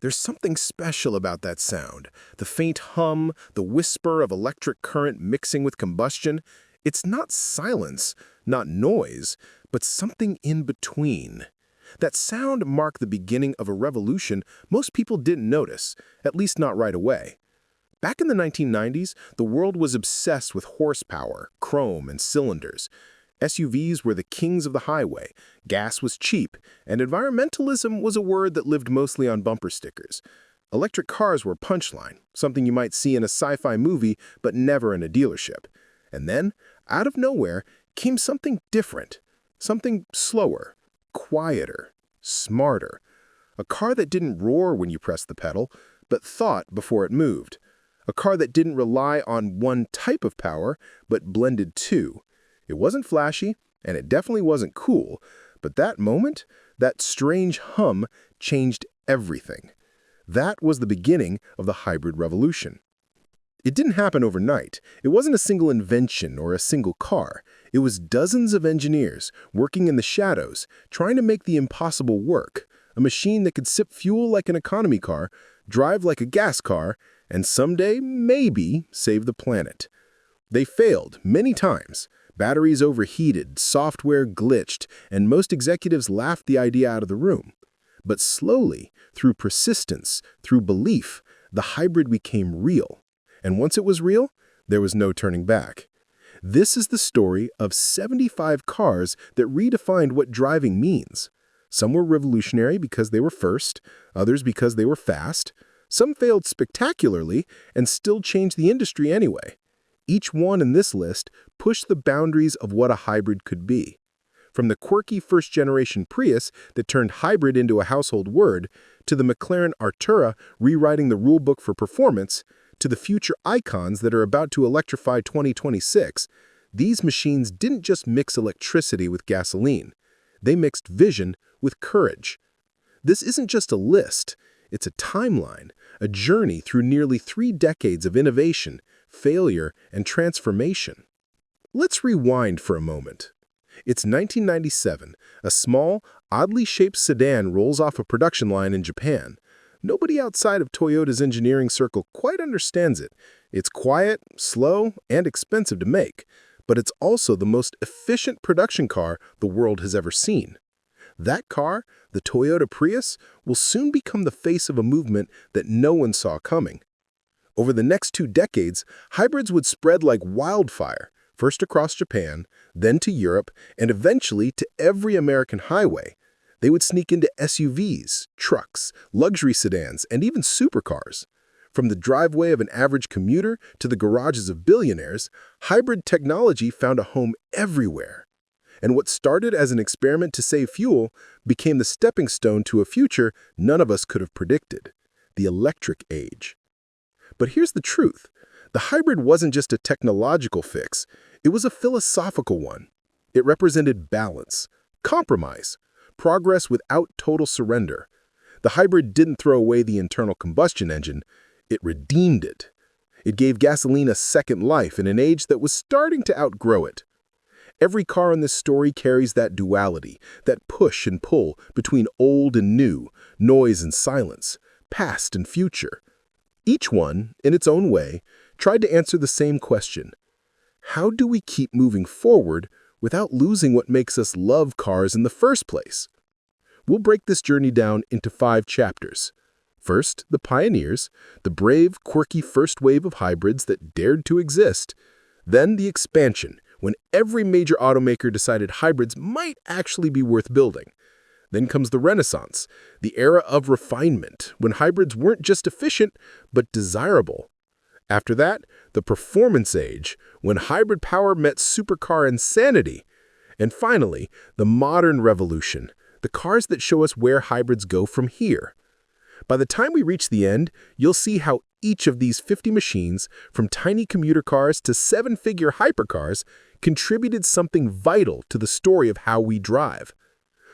There's something special about that sound. The faint hum, the whisper of electric current mixing with combustion. It's not silence, not noise, but something in between. That sound marked the beginning of a revolution most people didn't notice, at least not right away. Back in the 1990s, the world was obsessed with horsepower, chrome, and cylinders. SUVs were the kings of the highway, gas was cheap, and environmentalism was a word that lived mostly on bumper stickers. Electric cars were punchline, something you might see in a sci-fi movie but never in a dealership. And then, out of nowhere, came something different, something slower, quieter, smarter. A car that didn't roar when you pressed the pedal, but thought before it moved. A car that didn't rely on one type of power, but blended two. It wasn't flashy, and it definitely wasn't cool, but that moment, that strange hum, changed everything. That was the beginning of the hybrid revolution. It didn't happen overnight. It wasn't a single invention or a single car. It was dozens of engineers working in the shadows, trying to make the impossible work. A machine that could sip fuel like an economy car, drive like a gas car, and someday, maybe, save the planet. They failed many times. Batteries overheated, software glitched, and most executives laughed the idea out of the room. But slowly, through persistence, through belief, the hybrid became real. And once it was real, there was no turning back. This is the story of 75 cars that redefined what driving means. Some were revolutionary because they were first, others because they were fast. Some failed spectacularly and still changed the industry anyway. Each one in this list pushed the boundaries of what a hybrid could be. From the quirky first-generation Prius that turned hybrid into a household word, to the McLaren Artura rewriting the rulebook for performance, to the future icons that are about to electrify 2026, these machines didn't just mix electricity with gasoline. They mixed vision with courage. This isn't just a list. It's a timeline, a journey through nearly 3 decades of innovation, failure, and transformation. Let's rewind for a moment. It's 1997. A small, oddly shaped sedan rolls off a production line in Japan. Nobody outside of Toyota's engineering circle quite understands it. It's quiet, slow, and expensive to make, but it's also the most efficient production car the world has ever seen. That car, the Toyota Prius, will soon become the face of a movement that no one saw coming. Over the next 2 decades, hybrids would spread like wildfire, first across Japan, then to Europe, and eventually to every American highway. They would sneak into SUVs, trucks, luxury sedans, and even supercars. From the driveway of an average commuter to the garages of billionaires, hybrid technology found a home everywhere. And what started as an experiment to save fuel became the stepping stone to a future none of us could have predicted, the electric age. But here's the truth. The hybrid wasn't just a technological fix. It was a philosophical one. It represented balance, compromise, progress without total surrender. The hybrid didn't throw away the internal combustion engine. It redeemed it. It gave gasoline a second life in an age that was starting to outgrow it. Every car in this story carries that duality, that push and pull between old and new, noise and silence, past and future. Each one, in its own way, tried to answer the same question. How do we keep moving forward without losing what makes us love cars in the first place? We'll break this journey down into 5 chapters. First, the pioneers, the brave, quirky first wave of hybrids that dared to exist. Then the expansion, when every major automaker decided hybrids might actually be worth building. Then comes the Renaissance, the era of refinement, when hybrids weren't just efficient, but desirable. After that, the performance age, when hybrid power met supercar insanity. And finally, the modern revolution, the cars that show us where hybrids go from here. By the time we reach the end, you'll see how each of these 50 machines, from tiny commuter cars to 7-figure hypercars, contributed something vital to the story of how we drive.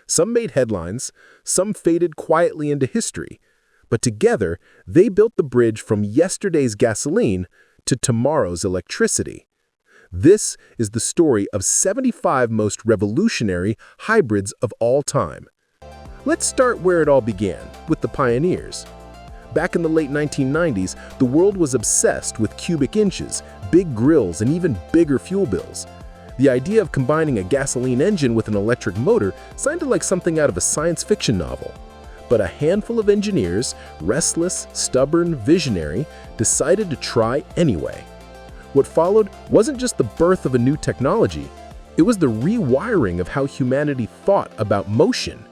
Some made headlines, some faded quietly into history, but together they built the bridge from yesterday's gasoline to tomorrow's electricity. This is the story of 75 most revolutionary hybrids of all time. Let's start where it all began, with the pioneers. Back in the late 1990s, the world was obsessed with cubic inches, big grills, and even bigger fuel bills. The idea of combining a gasoline engine with an electric motor sounded like something out of a science fiction novel. But a handful of engineers, restless, stubborn, visionary, decided to try anyway. What followed wasn't just the birth of a new technology, it was the rewiring of how humanity thought about motion.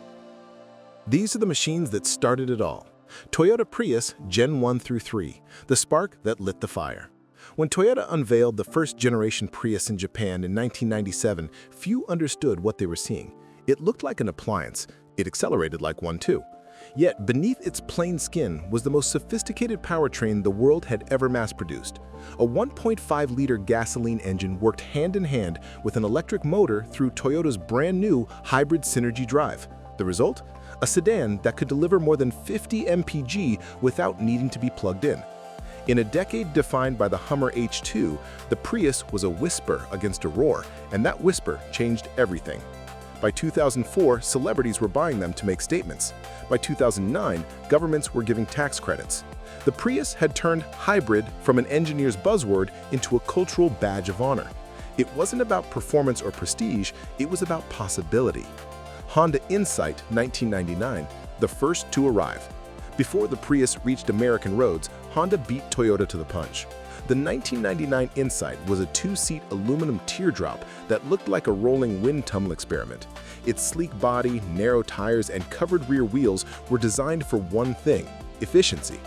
These are the machines that started it all. Toyota Prius Gen 1 through 3, the spark that lit the fire. When Toyota unveiled the first-generation Prius in Japan in 1997, few understood what they were seeing. It looked like an appliance. It accelerated like one too. Yet beneath its plain skin was the most sophisticated powertrain the world had ever mass-produced. A 1.5-liter gasoline engine worked hand-in-hand with an electric motor through Toyota's brand-new hybrid Synergy drive. The result? A sedan that could deliver more than 50 mpg without needing to be plugged in. In a decade defined by the Hummer H2, the Prius was a whisper against a roar, and that whisper changed everything. By 2004, celebrities were buying them to make statements. By 2009, governments were giving tax credits. The Prius had turned hybrid from an engineer's buzzword into a cultural badge of honor. It wasn't about performance or prestige, it was about possibility. Honda Insight 1999, the first to arrive. Before the Prius reached American roads, Honda beat Toyota to the punch. The 1999 Insight was a two-seat aluminum teardrop that looked like a rolling wind tunnel experiment. Its sleek body, narrow tires, and covered rear wheels were designed for one thing: efficiency.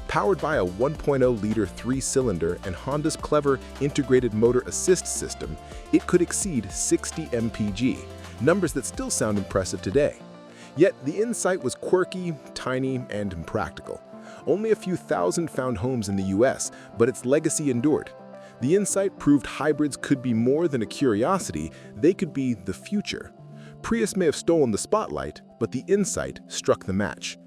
Powered by a 1.0-liter three-cylinder and Honda's clever integrated motor assist system, it could exceed 60 mpg, numbers that still sound impressive today. Yet the Insight was quirky, tiny, and impractical. Only a few thousand found homes in the US, but its legacy endured. The Insight proved hybrids could be more than a curiosity, they could be the future. Prius may have stolen the spotlight, but the Insight struck the match.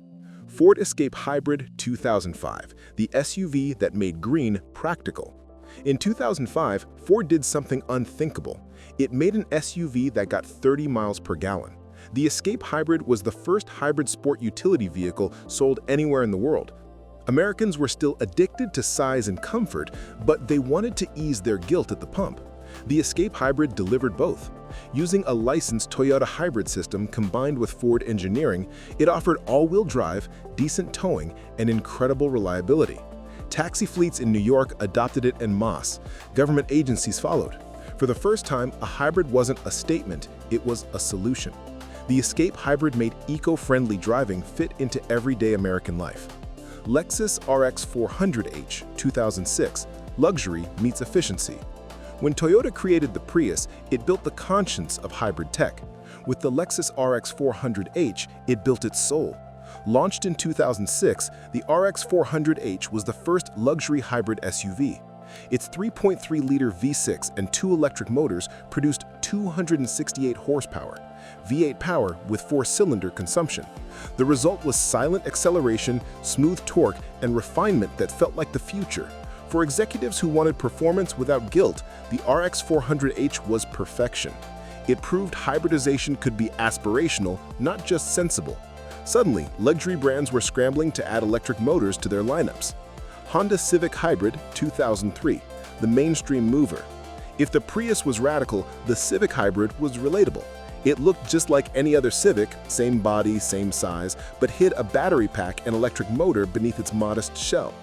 Ford Escape Hybrid 2005, the SUV that made green practical. In 2005, Ford did something unthinkable. It made an SUV that got 30 miles per gallon. The Escape Hybrid was the first hybrid sport utility vehicle sold anywhere in the world. Americans were still addicted to size and comfort, but they wanted to ease their guilt at the pump. The Escape Hybrid delivered both. Using a licensed Toyota hybrid system combined with Ford engineering, it offered all-wheel drive, decent towing, and incredible reliability. Taxi fleets in New York adopted it en masse. Government agencies followed. For the first time, a hybrid wasn't a statement, it was a solution. The Escape Hybrid made eco-friendly driving fit into everyday American life. Lexus RX 400h 2006, luxury meets efficiency. When Toyota created the Prius, it built the conscience of hybrid tech. With the Lexus RX 400h, it built its soul. Launched in 2006, the RX 400h was the first luxury hybrid SUV. Its 3.3-liter V6 and two electric motors produced 268 horsepower, V8 power with four-cylinder consumption. The result was silent acceleration, smooth torque, and refinement that felt like the future. For executives who wanted performance without guilt, the RX 400h was perfection. It proved hybridization could be aspirational, not just sensible. Suddenly, luxury brands were scrambling to add electric motors to their lineups. Honda Civic Hybrid 2003, the mainstream mover. If the Prius was radical, the Civic Hybrid was relatable. It looked just like any other Civic, same body, same size, but hid a battery pack and electric motor beneath its modest shell.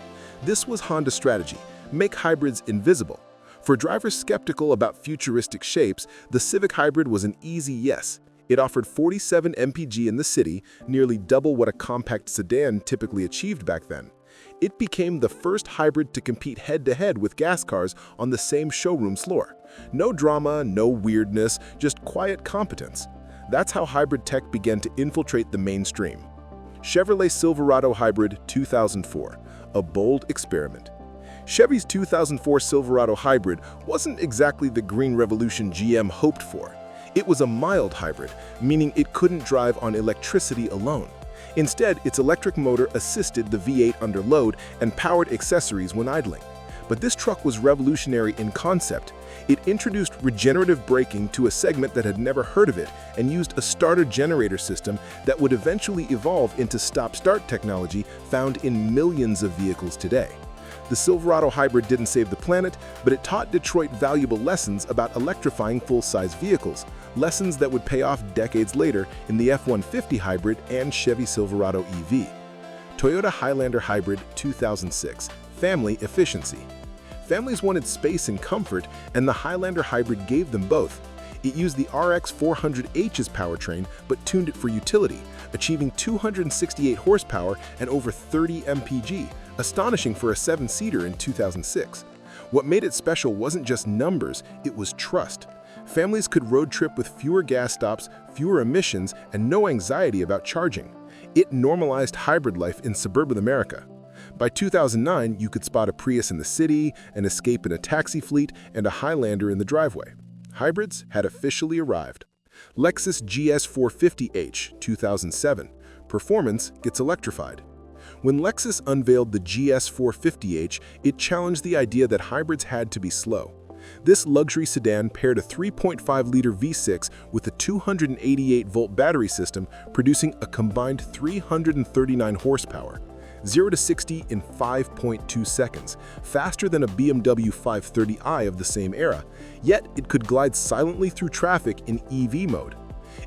This was Honda's strategy: make hybrids invisible. For drivers skeptical about futuristic shapes, the Civic Hybrid was an easy yes. It offered 47 mpg in the city, nearly double what a compact sedan typically achieved back then. It became the first hybrid to compete head-to-head with gas cars on the same showroom floor. No drama, no weirdness, just quiet competence. That's how hybrid tech began to infiltrate the mainstream. Chevrolet Silverado Hybrid 2004, a bold experiment. Chevy's 2004 Silverado Hybrid wasn't exactly the green revolution GM hoped for. It was a mild hybrid, meaning it couldn't drive on electricity alone. Instead, its electric motor assisted the V8 under load and powered accessories when idling. But this truck was revolutionary in concept. It introduced regenerative braking to a segment that had never heard of it and used a starter-generator system that would eventually evolve into stop-start technology found in millions of vehicles today. The Silverado hybrid didn't save the planet, but it taught Detroit valuable lessons about electrifying full-size vehicles, lessons that would pay off decades later in the F-150 hybrid and Chevy Silverado EV. Toyota Highlander Hybrid 2006. Family efficiency. Families wanted space and comfort, and the Highlander Hybrid gave them both. It used the RX 400H's powertrain, but tuned it for utility, achieving 268 horsepower and over 30 mpg, astonishing for a 7-seater in 2006. What made it special wasn't just numbers, it was trust. Families could road trip with fewer gas stops, fewer emissions, and no anxiety about charging. It normalized hybrid life in suburban America. By 2009, you could spot a Prius in the city, an Escape in a taxi fleet, and a Highlander in the driveway. Hybrids had officially arrived. Lexus GS 450h 2007. Performance gets electrified. When Lexus unveiled the GS 450h, it challenged the idea that hybrids had to be slow. This luxury sedan paired a 3.5-liter V6 with a 288-volt battery system, producing a combined 339 horsepower. 0 to 60 in 5.2 seconds, faster than a BMW 530i of the same era, yet it could glide silently through traffic in EV mode.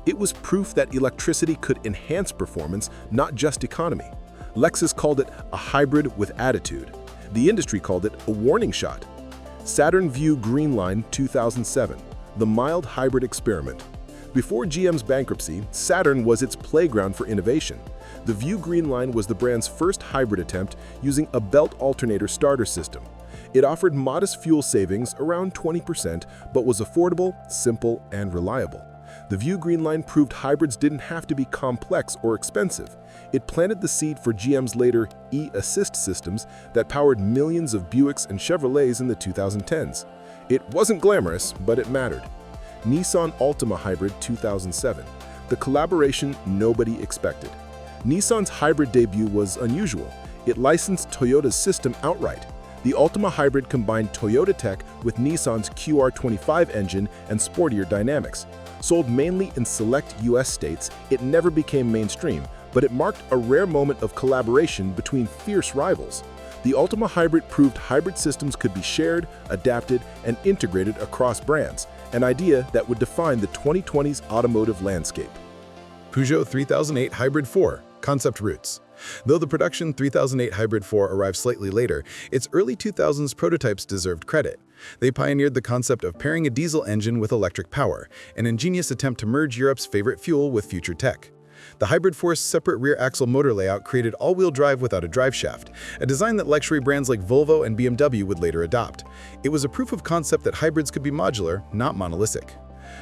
It was proof that electricity could enhance performance, not just economy. Lexus called it a hybrid with attitude. The industry called it a warning shot. Saturn Vue Greenline 2007, the mild hybrid experiment. Before GM's bankruptcy, Saturn was its playground for innovation. The Vue Greenline was the brand's first hybrid attempt using a belt alternator starter system. It offered modest fuel savings, around 20%, but was affordable, simple, and reliable. The Vue Greenline proved hybrids didn't have to be complex or expensive. It planted the seed for GM's later e-assist systems that powered millions of Buicks and Chevrolets in the 2010s. It wasn't glamorous, but it mattered. Nissan Altima Hybrid 2007, the collaboration nobody expected. Nissan's hybrid debut was unusual. It licensed Toyota's system outright. The Altima Hybrid combined Toyota tech with Nissan's QR25 engine and sportier dynamics. Sold mainly in select US states, it never became mainstream, but it marked a rare moment of collaboration between fierce rivals. The Altima Hybrid proved hybrid systems could be shared, adapted, and integrated across brands, an idea that would define the 2020s automotive landscape. Peugeot 3008 Hybrid 4, concept roots. Though the production 3008 Hybrid 4 arrived slightly later, its early 2000s prototypes deserved credit. They pioneered the concept of pairing a diesel engine with electric power, an ingenious attempt to merge Europe's favorite fuel with future tech. The Hybrid 4's separate rear axle motor layout created all-wheel drive without a driveshaft, a design that luxury brands like Volvo and BMW would later adopt. It was a proof of concept that hybrids could be modular, not monolithic.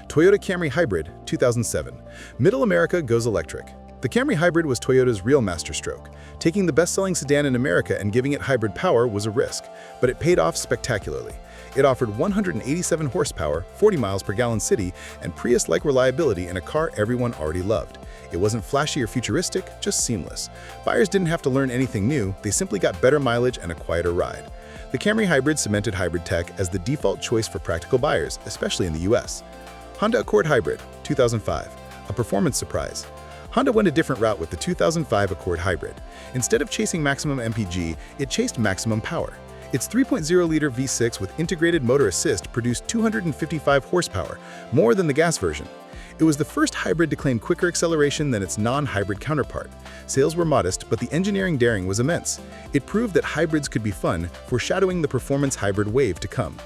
Toyota Camry Hybrid 2007. Middle America goes electric. The Camry Hybrid was Toyota's real masterstroke. Taking the best-selling sedan in America and giving it hybrid power was a risk, but it paid off spectacularly. It offered 187 horsepower, 40 miles per gallon city, and Prius-like reliability in a car everyone already loved. It wasn't flashy or futuristic, just seamless. Buyers didn't have to learn anything new, they simply got better mileage and a quieter ride. The Camry Hybrid cemented hybrid tech as the default choice for practical buyers, especially in the US. Honda Accord Hybrid 2005, a performance surprise. Honda went a different route with the 2005 Accord Hybrid. Instead of chasing maximum MPG, it chased maximum power. Its 3.0-liter V6 with integrated motor assist produced 255 horsepower, more than the gas version. It was the first hybrid to claim quicker acceleration than its non-hybrid counterpart. Sales were modest, but the engineering daring was immense. It proved that hybrids could be fun, foreshadowing the performance hybrid wave to come.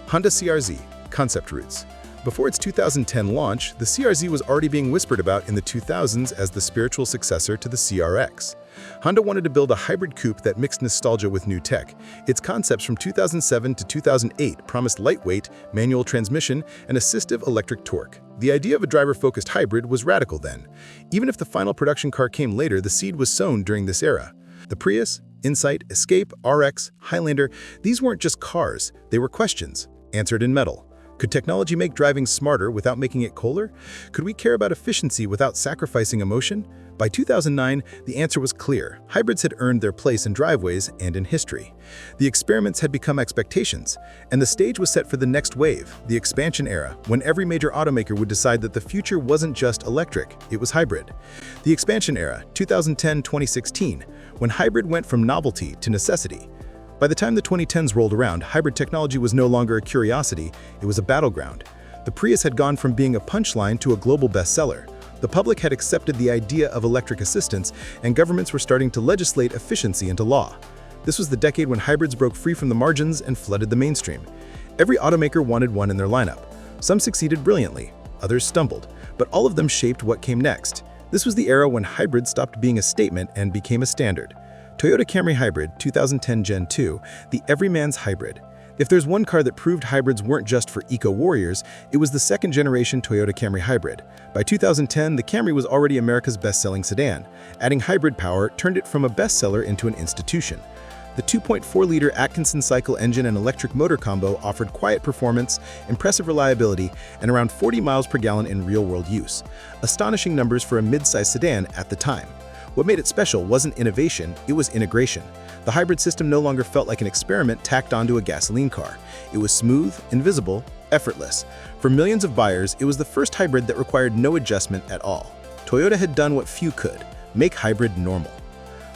Honda CR-Z, concept roots. Before its 2010 launch, the CR-Z was already being whispered about in the 2000s as the spiritual successor to the CRX. Honda wanted to build a hybrid coupe that mixed nostalgia with new tech. Its concepts from 2007 to 2008 promised lightweight, manual transmission, and assistive electric torque. The idea of a driver-focused hybrid was radical then. Even if the final production car came later, the seed was sown during this era. The Prius, Insight, Escape, RX, Highlander, these weren't just cars, they were questions, answered in metal. Could technology make driving smarter without making it cooler? Could we care about efficiency without sacrificing emotion? By 2009, the answer was clear. Hybrids had earned their place in driveways and in history. The experiments had become expectations, and the stage was set for the next wave, the expansion era, when every major automaker would decide that the future wasn't just electric, it was hybrid. The expansion era, 2010-2016, when hybrid went from novelty to necessity. By the time the 2010s rolled around, hybrid technology was no longer a curiosity, it was a battleground. The Prius had gone from being a punchline to a global bestseller. The public had accepted the idea of electric assistance, and governments were starting to legislate efficiency into law. This was the decade when hybrids broke free from the margins and flooded the mainstream. Every automaker wanted one in their lineup. Some succeeded brilliantly, others stumbled, but all of them shaped what came next. This was the era when hybrid stopped being a statement and became a standard. Toyota Camry Hybrid 2010 Gen 2, the everyman's hybrid. If there's one car that proved hybrids weren't just for eco-warriors, it was the second-generation Toyota Camry Hybrid. By 2010, the Camry was already America's best-selling sedan. Adding hybrid power turned it from a bestseller into an institution. The 2.4-liter Atkinson cycle engine and electric motor combo offered quiet performance, impressive reliability, and around 40 miles per gallon in real-world use. Astonishing numbers for a mid-size sedan at the time. What made it special wasn't innovation, it was integration. The hybrid system no longer felt like an experiment tacked onto a gasoline car. It was smooth, invisible, effortless. For millions of buyers, it was the first hybrid that required no adjustment at all. Toyota had done what few could, make hybrid normal.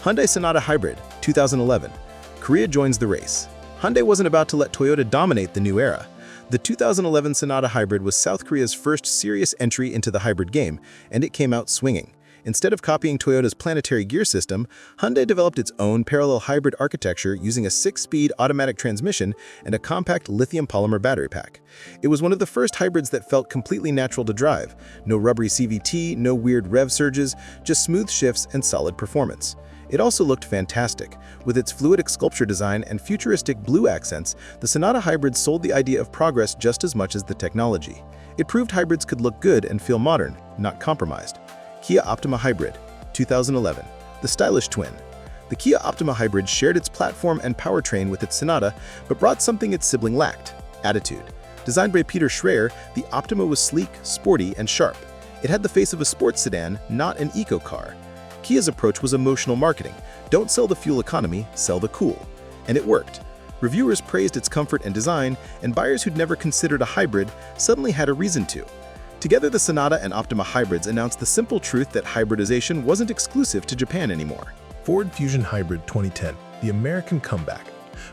Hyundai Sonata Hybrid, 2011. Korea joins the race. Hyundai wasn't about to let Toyota dominate the new era. The 2011 Sonata Hybrid was South Korea's first serious entry into the hybrid game, and it came out swinging. Instead of copying Toyota's planetary gear system, Hyundai developed its own parallel hybrid architecture using a 6-speed automatic transmission and a compact lithium polymer battery pack. It was one of the first hybrids that felt completely natural to drive. No rubbery CVT, no weird rev surges, just smooth shifts and solid performance. It also looked fantastic. With its fluidic sculpture design and futuristic blue accents, the Sonata Hybrid sold the idea of progress just as much as the technology. It proved hybrids could look good and feel modern, not compromised. Kia Optima Hybrid, 2011. The stylish twin. The Kia Optima Hybrid shared its platform and powertrain with its Sonata, but brought something its sibling lacked: attitude. Designed by Peter Schreier, the Optima was sleek, sporty, and sharp. It had the face of a sports sedan, not an eco-car. Kia's approach was emotional marketing. Don't sell the fuel economy, sell the cool. And it worked. Reviewers praised its comfort and design, and buyers who'd never considered a hybrid suddenly had a reason to. Together, the Sonata and Optima hybrids announced the simple truth that hybridization wasn't exclusive to Japan anymore. Ford Fusion Hybrid 2010, the American comeback.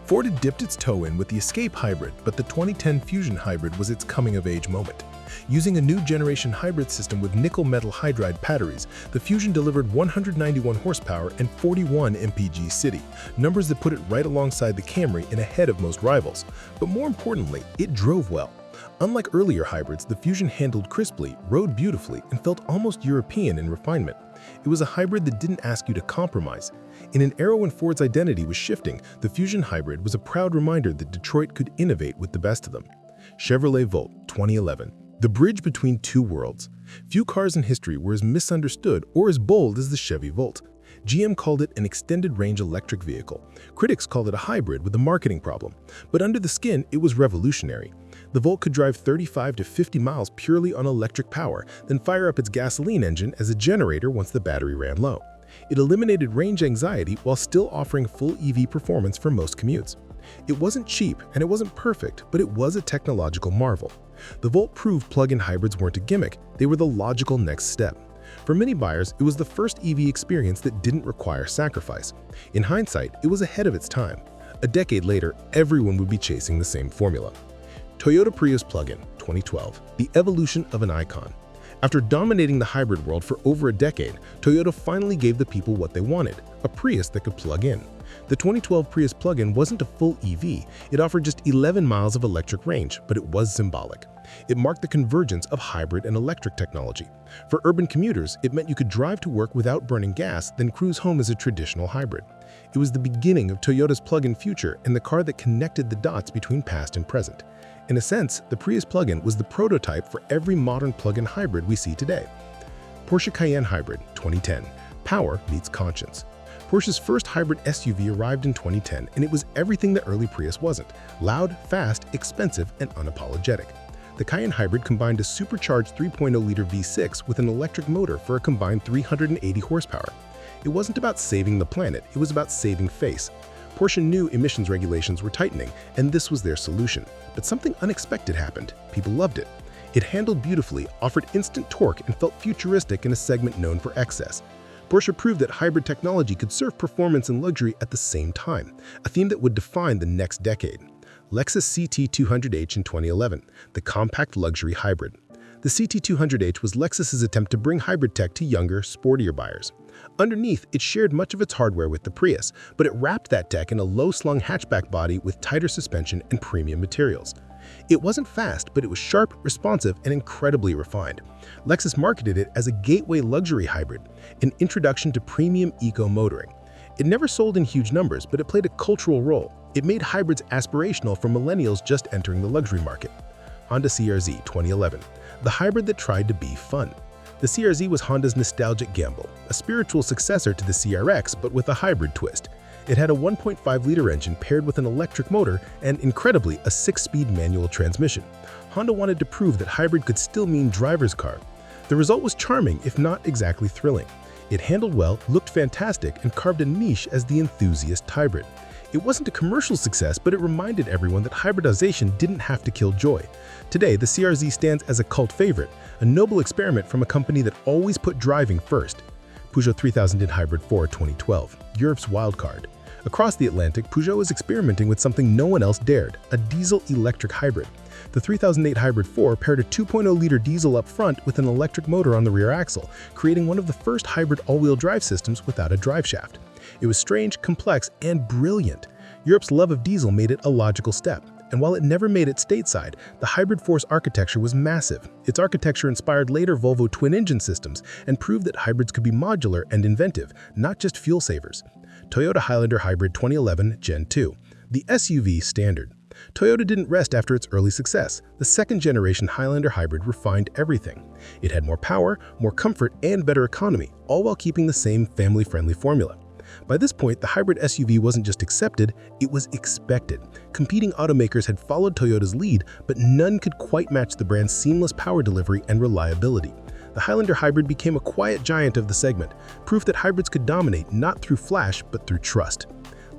Ford had dipped its toe in with the Escape Hybrid, but the 2010 Fusion Hybrid was its coming-of-age moment. Using a new generation hybrid system with nickel metal hydride batteries, the Fusion delivered 191 horsepower and 41 mpg city, numbers that put it right alongside the Camry and ahead of most rivals. But more importantly, it drove well. Unlike earlier hybrids, the Fusion handled crisply, rode beautifully, and felt almost European in refinement. It was a hybrid that didn't ask you to compromise. In an era when Ford's identity was shifting, the Fusion Hybrid was a proud reminder that Detroit could innovate with the best of them. Chevrolet Volt 2011. The bridge between two worlds. Few cars in history were as misunderstood or as bold as the Chevy Volt. GM called it an extended-range electric vehicle. Critics called it a hybrid with a marketing problem. But under the skin, it was revolutionary. The Volt could drive 35 to 50 miles purely on electric power, then fire up its gasoline engine as a generator once the battery ran low. It eliminated range anxiety while still offering full EV performance for most commutes. It wasn't cheap and it wasn't perfect, but it was a technological marvel. The Volt proved plug-in hybrids weren't a gimmick, they were the logical next step. For many buyers, it was the first EV experience that didn't require sacrifice. In hindsight, it was ahead of its time. A decade later, everyone would be chasing the same formula. Toyota Prius plug-in, 2012, the evolution of an icon. After dominating the hybrid world for over a decade, Toyota finally gave the people what they wanted, a Prius that could plug in. The 2012 Prius plug-in wasn't a full EV, it offered just 11 miles of electric range, but it was symbolic. It marked the convergence of hybrid and electric technology. For urban commuters, it meant you could drive to work without burning gas, then cruise home as a traditional hybrid. It was the beginning of Toyota's plug-in future and the car that connected the dots between past and present. In a sense, the Prius plug-in was the prototype for every modern plug-in hybrid we see today. Porsche Cayenne Hybrid 2010. Power meets conscience. Porsche's first hybrid SUV arrived in 2010, and it was everything the early Prius wasn't: loud, fast, expensive, and unapologetic. The Cayenne hybrid combined a supercharged 3.0-liter V6 with an electric motor for a combined 380 horsepower. It wasn't about saving the planet, it was about saving face. Porsche knew emissions regulations were tightening, and this was their solution. But something unexpected happened. People loved it. It handled beautifully, offered instant torque, and felt futuristic in a segment known for excess. Porsche proved that hybrid technology could serve performance and luxury at the same time, a theme that would define the next decade. Lexus CT200H in 2011, the compact luxury hybrid. The CT200H was Lexus's attempt to bring hybrid tech to younger, sportier buyers. Underneath, it shared much of its hardware with the Prius, but it wrapped that tech in a low-slung hatchback body with tighter suspension and premium materials. It wasn't fast, but it was sharp, responsive, and incredibly refined. Lexus marketed it as a gateway luxury hybrid, an introduction to premium eco-motoring. It never sold in huge numbers, but it played a cultural role. It made hybrids aspirational for millennials just entering the luxury market. Honda CR-Z 2011, the hybrid that tried to be fun. The CR-Z was Honda's nostalgic gamble, a spiritual successor to the CR-X but with a hybrid twist. It had a 1.5-liter engine paired with an electric motor and, incredibly, a 6-speed manual transmission. Honda wanted to prove that hybrid could still mean driver's car. The result was charming, if not exactly thrilling. It handled well, looked fantastic, and carved a niche as the enthusiast hybrid. It wasn't a commercial success, but it reminded everyone that hybridization didn't have to kill joy. Today, the CR-Z stands as a cult favorite, a noble experiment from a company that always put driving first. Peugeot 3000 in Hybrid 4 2012, Europe's wildcard. Across the Atlantic, Peugeot is experimenting with something no one else dared, a diesel-electric hybrid. The 3008 Hybrid 4 paired a 2.0-liter diesel up front with an electric motor on the rear axle, creating one of the first hybrid all-wheel drive systems without a driveshaft. It was strange, complex, and brilliant. Europe's love of diesel made it a logical step. And while it never made it stateside, the Hybrid 4's architecture was massive. Its architecture inspired later Volvo twin-engine systems and proved that hybrids could be modular and inventive, not just fuel savers. Toyota Highlander Hybrid 2011 Gen 2, the SUV standard. Toyota didn't rest after its early success. The second-generation Highlander Hybrid refined everything. It had more power, more comfort, and better economy, all while keeping the same family-friendly formula. By this point, the hybrid SUV wasn't just accepted, it was expected. Competing automakers had followed Toyota's lead, but none could quite match the brand's seamless power delivery and reliability. The Highlander Hybrid became a quiet giant of the segment, proof that hybrids could dominate not through flash, but through trust.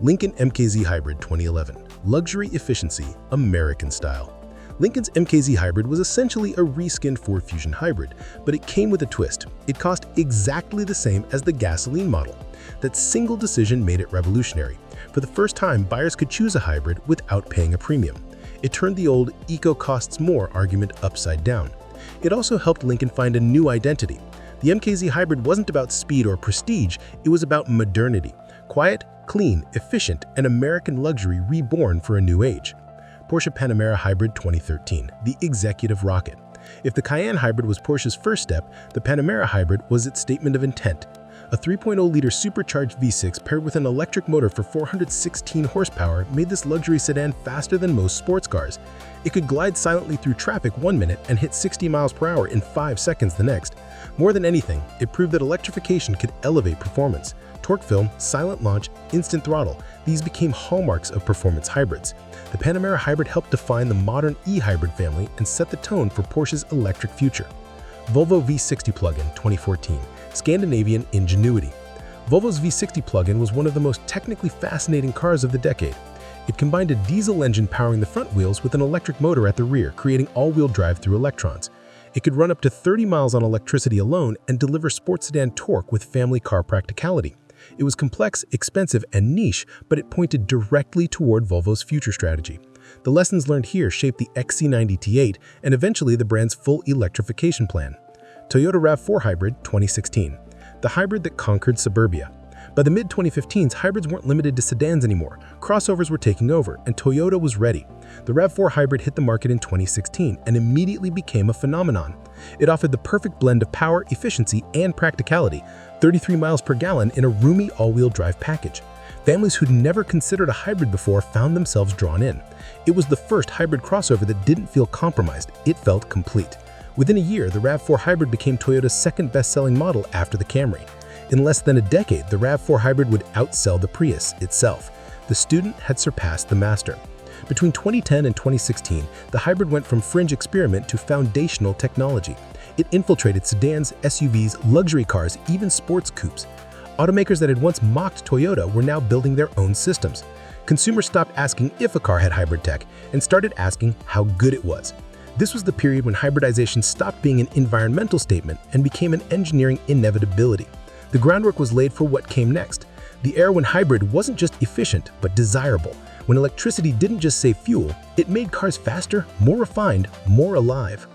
Lincoln MKZ Hybrid 2011, luxury efficiency, American style. Lincoln's MKZ Hybrid was essentially a reskinned Ford Fusion Hybrid, but it came with a twist. It cost exactly the same as the gasoline model. That single decision made it revolutionary. For the first time, buyers could choose a hybrid without paying a premium. It turned the old "eco costs more" argument upside down. It also helped Lincoln find a new identity. The MKZ Hybrid wasn't about speed or prestige, it was about modernity. Quiet, clean, efficient, and American luxury reborn for a new age. Porsche Panamera Hybrid 2013, the executive rocket. If the Cayenne Hybrid was Porsche's first step, the Panamera Hybrid was its statement of intent. A 3.0-liter supercharged V6 paired with an electric motor for 416 horsepower made this luxury sedan faster than most sports cars. It could glide silently through traffic 1 minute and hit 60 miles per hour in 5 seconds the next. More than anything, it proved that electrification could elevate performance. Torque film, silent launch, instant throttle, these became hallmarks of performance hybrids. The Panamera Hybrid helped define the modern e-hybrid family and set the tone for Porsche's electric future. Volvo V60 plug-in 2014, Scandinavian ingenuity. Volvo's V60 plug-in was one of the most technically fascinating cars of the decade. It combined a diesel engine powering the front wheels with an electric motor at the rear, creating all-wheel drive through electrons. It could run up to 30 miles on electricity alone and deliver sports sedan torque with family car practicality. It was complex, expensive, and niche, but it pointed directly toward Volvo's future strategy. The lessons learned here shaped the XC90 T8 and eventually the brand's full electrification plan. Toyota RAV4 Hybrid 2016, the hybrid that conquered suburbia. By the mid-2015s, hybrids weren't limited to sedans anymore. Crossovers were taking over, and Toyota was ready. The RAV4 Hybrid hit the market in 2016 and immediately became a phenomenon. It offered the perfect blend of power, efficiency, and practicality, 33 miles per gallon in a roomy all-wheel drive package. Families who'd never considered a hybrid before found themselves drawn in. It was the first hybrid crossover that didn't feel compromised, it felt complete. Within a year, the RAV4 Hybrid became Toyota's second best-selling model after the Camry. In less than a decade, the RAV4 Hybrid would outsell the Prius itself. The student had surpassed the master. Between 2010 and 2016, the hybrid went from fringe experiment to foundational technology. It infiltrated sedans, SUVs, luxury cars, even sports coupes. Automakers that had once mocked Toyota were now building their own systems. Consumers stopped asking if a car had hybrid tech and started asking how good it was. This was the period when hybridization stopped being an environmental statement and became an engineering inevitability. The groundwork was laid for what came next. The era when hybrid wasn't just efficient, but desirable. When electricity didn't just save fuel, it made cars faster, more refined, more alive.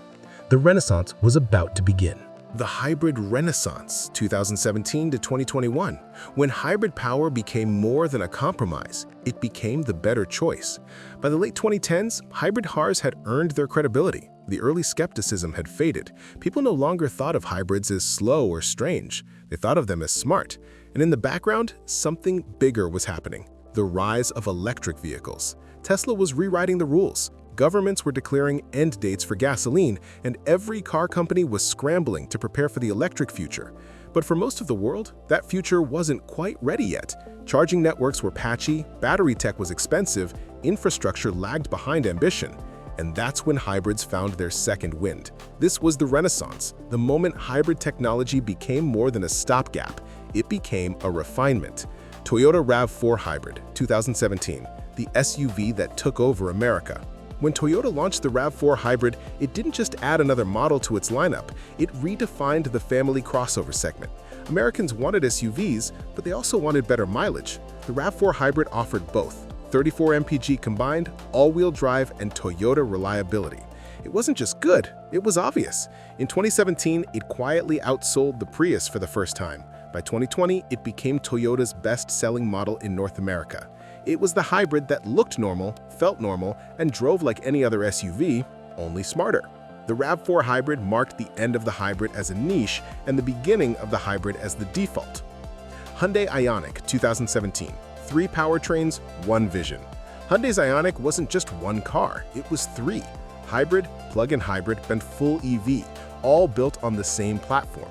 The Renaissance was about to begin. The hybrid renaissance, 2017 to 2021. When hybrid power became more than a compromise, it became the better choice. By the late 2010s, hybrid cars had earned their credibility. The early skepticism had faded. People no longer thought of hybrids as slow or strange. They thought of them as smart. And in the background, something bigger was happening: the rise of electric vehicles. Tesla was rewriting the rules. Governments were declaring end dates for gasoline, and every car company was scrambling to prepare for the electric future. But for most of the world, that future wasn't quite ready yet. Charging networks were patchy, battery tech was expensive, infrastructure lagged behind ambition. And that's when hybrids found their second wind. This was the Renaissance, the moment hybrid technology became more than a stopgap. It became a refinement. Toyota RAV4 Hybrid, 2017, the SUV that took over America. When Toyota launched the RAV4 Hybrid, it didn't just add another model to its lineup, it redefined the family crossover segment. Americans wanted SUVs, but they also wanted better mileage. The RAV4 Hybrid offered both: 34 mpg combined, all-wheel drive, and Toyota reliability. It wasn't just good, it was obvious. In 2017, it quietly outsold the Prius for the first time. By 2020, it became Toyota's best-selling model in North America. It was the hybrid that looked normal, felt normal, and drove like any other SUV, only smarter. The RAV4 Hybrid marked the end of the hybrid as a niche and the beginning of the hybrid as the default. Hyundai Ioniq, 2017. 3 powertrains, 1 vision. Hyundai's Ioniq wasn't just one car, it was 3. Hybrid, plug-in hybrid, and full EV, all built on the same platform.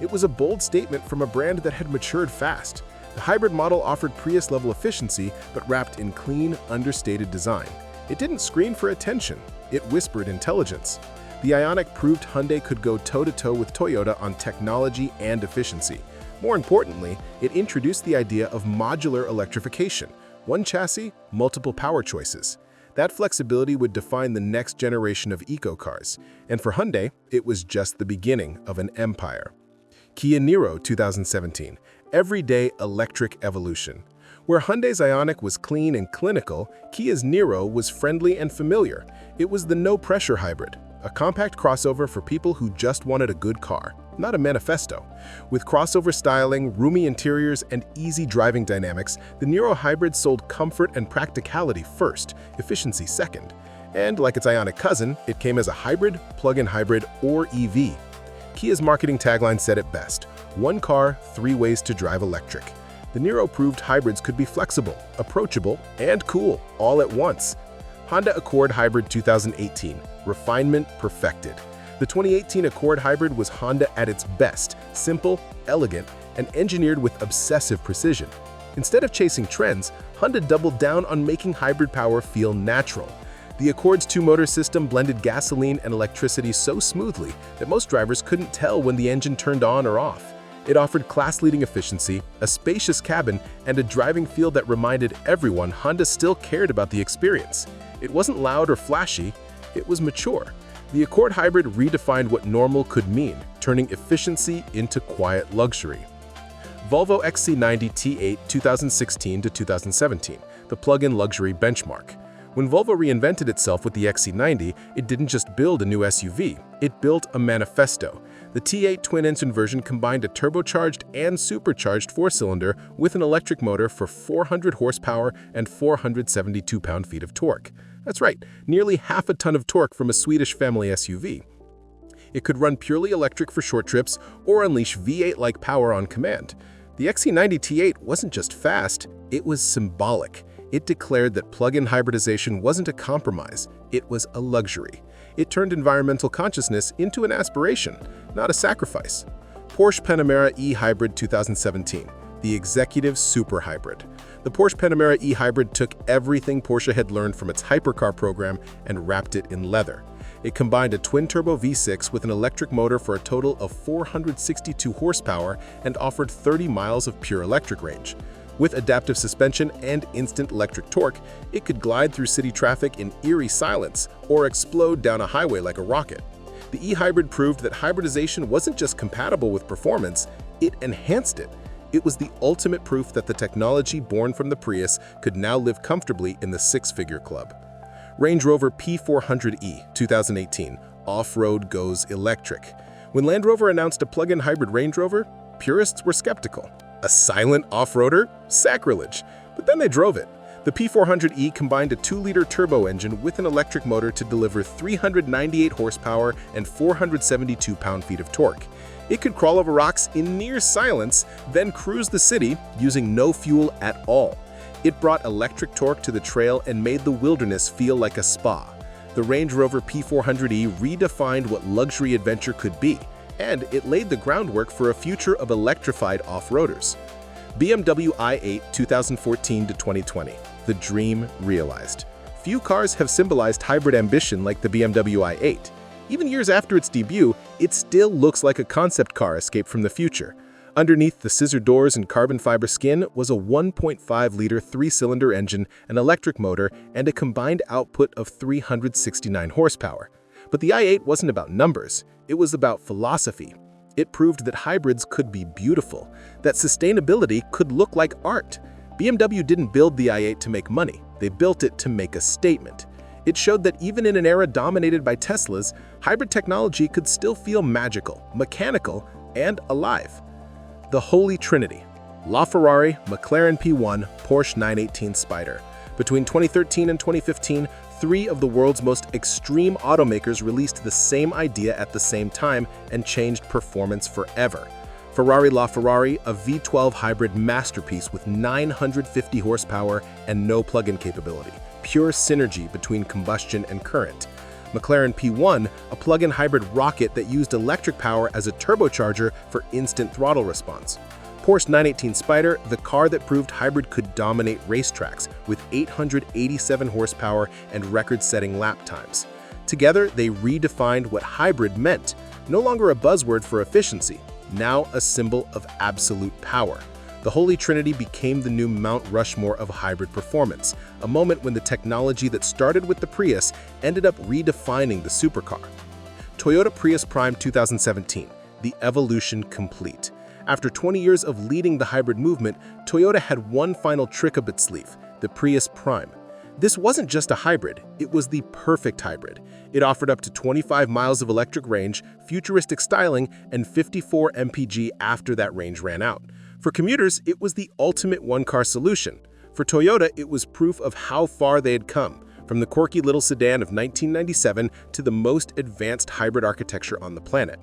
It was a bold statement from a brand that had matured fast. The hybrid model offered Prius-level efficiency, but wrapped in clean, understated design. It didn't scream for attention, it whispered intelligence. The Ioniq proved Hyundai could go toe-to-toe with Toyota on technology and efficiency. More importantly, it introduced the idea of modular electrification: one chassis, multiple power choices. That flexibility would define the next generation of eco-cars, and for Hyundai, it was just the beginning of an empire. Kia Niro, 2017. Everyday electric evolution. Where Hyundai's Ioniq was clean and clinical, Kia's Niro was friendly and familiar. It was the no-pressure hybrid, a compact crossover for people who just wanted a good car, not a manifesto. With crossover styling, roomy interiors, and easy driving dynamics, the Niro hybrid sold comfort and practicality first, efficiency second. And like its Ioniq cousin, it came as a hybrid, plug-in hybrid, or EV. Kia's marketing tagline said it best: one car, 3 ways to drive electric. The Niro proved hybrids could be flexible, approachable, and cool all at once. Honda Accord Hybrid 2018, refinement perfected. The 2018 Accord Hybrid was Honda at its best: simple, elegant, and engineered with obsessive precision. Instead of chasing trends, Honda doubled down on making hybrid power feel natural. The Accord's 2-motor system blended gasoline and electricity so smoothly that most drivers couldn't tell when the engine turned on or off. It offered class-leading efficiency, a spacious cabin, and a driving feel that reminded everyone Honda still cared about the experience. It wasn't loud or flashy, it was mature. The Accord Hybrid redefined what normal could mean, turning efficiency into quiet luxury. Volvo XC90 T8 2016 to 2017, the plug-in luxury benchmark. When Volvo reinvented itself with the XC90, it didn't just build a new SUV, it built a manifesto. The T8 twin-engine version combined a turbocharged and supercharged 4-cylinder with an electric motor for 400 horsepower and 472 pound-feet of torque. That's right, nearly half a ton of torque from a Swedish family SUV. It could run purely electric for short trips or unleash V8-like power on command. The XC90 T8 wasn't just fast, it was symbolic. It declared that plug-in hybridization wasn't a compromise, it was a luxury. It turned environmental consciousness into an aspiration, not a sacrifice. Porsche Panamera e-Hybrid 2017, the executive super hybrid. The Porsche Panamera e-Hybrid took everything Porsche had learned from its hypercar program and wrapped it in leather. It combined a twin-turbo V6 with an electric motor for a total of 462 horsepower and offered 30 miles of pure electric range. With adaptive suspension and instant electric torque, it could glide through city traffic in eerie silence or explode down a highway like a rocket. The e-Hybrid proved that hybridization wasn't just compatible with performance, it enhanced it. It was the ultimate proof that the technology born from the Prius could now live comfortably in the six-figure club. Range Rover P400e 2018, off-road goes electric. When Land Rover announced a plug-in hybrid Range Rover, purists were skeptical. A silent off-roader? Sacrilege. But then they drove it. The P400e combined a 2-liter turbo engine with an electric motor to deliver 398 horsepower and 472 pound-feet of torque. It could crawl over rocks in near silence, then cruise the city using no fuel at all. It brought electric torque to the trail and made the wilderness feel like a spa. The Range Rover P400e redefined what luxury adventure could be, and it laid the groundwork for a future of electrified off-roaders. BMW i8 2014 to 2020, the dream realized. Few cars have symbolized hybrid ambition like the BMW i8. Even years after its debut, it still looks like a concept car escaped from the future. Underneath the scissor doors and carbon fiber skin was a 1.5-liter 3-cylinder engine, an electric motor, and a combined output of 369 horsepower. But the i8 wasn't about numbers, it was about philosophy. It proved that hybrids could be beautiful, that sustainability could look like art. BMW didn't build the i8 to make money, they built it to make a statement. It showed that even in an era dominated by Teslas, hybrid technology could still feel magical, mechanical, and alive. The Holy Trinity: LaFerrari, McLaren P1, Porsche 918 Spyder. Between 2013 and 2015, 3 of the world's most extreme automakers released the same idea at the same time and changed performance forever. Ferrari LaFerrari, a V12 hybrid masterpiece with 950 horsepower and no plug-in capability. Pure synergy between combustion and current. McLaren P1, a plug-in hybrid rocket that used electric power as a turbocharger for instant throttle response. Porsche 918 Spyder, the car that proved hybrid could dominate racetracks with 887 horsepower and record-setting lap times. Together, they redefined what hybrid meant, no longer a buzzword for efficiency, now a symbol of absolute power. The Holy Trinity became the new Mount Rushmore of hybrid performance, a moment when the technology that started with the Prius ended up redefining the supercar. Toyota Prius Prime 2017, the evolution complete. After 20 years of leading the hybrid movement, Toyota had one final trick up its sleeve, the Prius Prime. This wasn't just a hybrid, it was the perfect hybrid. It offered up to 25 miles of electric range, futuristic styling, and 54 mpg after that range ran out. For commuters, it was the ultimate one-car solution. For Toyota, it was proof of how far they had come, from the quirky little sedan of 1997 to the most advanced hybrid architecture on the planet.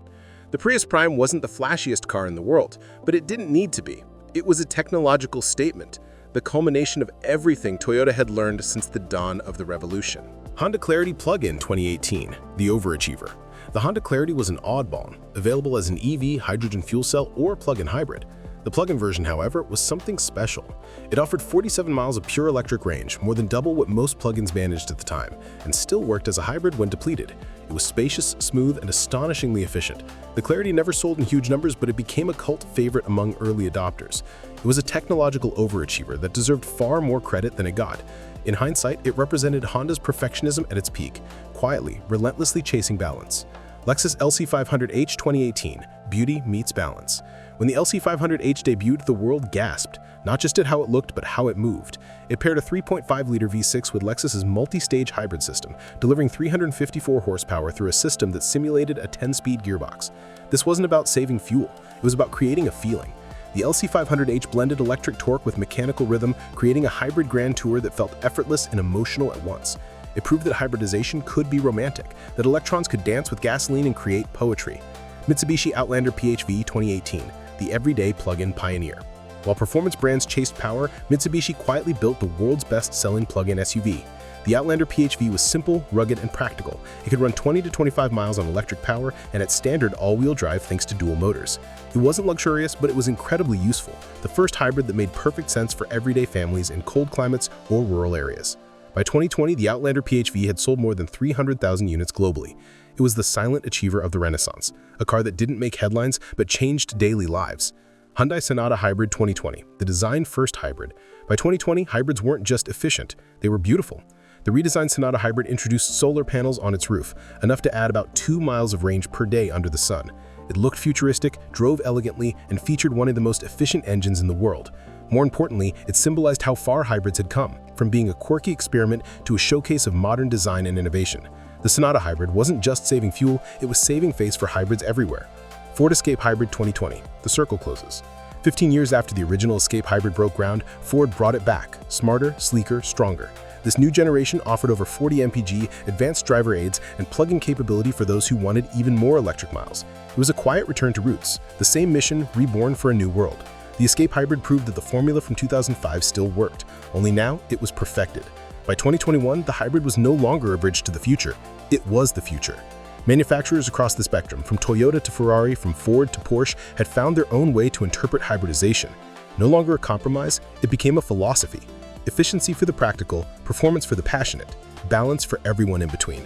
The Prius Prime wasn't the flashiest car in the world, but it didn't need to be. It was a technological statement, the culmination of everything Toyota had learned since the dawn of the revolution. Honda Clarity Plug-in 2018, the overachiever. The Honda Clarity was an oddball, available as an EV, hydrogen fuel cell, or plug-in hybrid. The plug-in version, however, was something special. It offered 47 miles of pure electric range, more than double what most plug-ins managed at the time, and still worked as a hybrid when depleted. It was spacious, smooth, and astonishingly efficient. The Clarity never sold in huge numbers, but it became a cult favorite among early adopters. It was a technological overachiever that deserved far more credit than it got. In hindsight, it represented Honda's perfectionism at its peak, quietly, relentlessly chasing balance. Lexus LC500H 2018, beauty meets balance. When the LC500H debuted, the world gasped, not just at how it looked, but how it moved. It paired a 3.5-liter V6 with Lexus's multi-stage hybrid system, delivering 354 horsepower through a system that simulated a 10-speed gearbox. This wasn't about saving fuel, it was about creating a feeling. The LC500H blended electric torque with mechanical rhythm, creating a hybrid grand tour that felt effortless and emotional at once. It proved that hybridization could be romantic, that electrons could dance with gasoline and create poetry. Mitsubishi Outlander PHEV 2018, the everyday plug-in pioneer. While performance brands chased power, Mitsubishi quietly built the world's best-selling plug-in SUV. The Outlander PHV was simple, rugged, and practical. It could run 20 to 25 miles on electric power and at standard all-wheel drive thanks to dual motors. It wasn't luxurious, but it was incredibly useful, the first hybrid that made perfect sense for everyday families in cold climates or rural areas. By 2020, the Outlander PHV had sold more than 300,000 units globally. It was the silent achiever of the Renaissance, a car that didn't make headlines but changed daily lives. Hyundai Sonata Hybrid 2020, the design-first hybrid. By 2020, hybrids weren't just efficient, they were beautiful. The redesigned Sonata Hybrid introduced solar panels on its roof, enough to add about 2 miles of range per day under the sun. It looked futuristic, drove elegantly, and featured one of the most efficient engines in the world. More importantly, it symbolized how far hybrids had come, from being a quirky experiment to a showcase of modern design and innovation. The Sonata Hybrid wasn't just saving fuel, it was saving face for hybrids everywhere. Ford Escape Hybrid 2020, the circle closes. 15 years after the original Escape Hybrid broke ground, Ford brought it back, smarter, sleeker, stronger. This new generation offered over 40 mpg, advanced driver aids, and plug-in capability for those who wanted even more electric miles. It was a quiet return to roots, the same mission reborn for a new world. The Escape Hybrid proved that the formula from 2005 still worked, only now it was perfected. By 2021, the hybrid was no longer a bridge to the future, it was the future. Manufacturers across the spectrum, from Toyota to Ferrari, from Ford to Porsche, had found their own way to interpret hybridization. No longer a compromise, it became a philosophy. Efficiency for the practical, performance for the passionate, balance for everyone in between.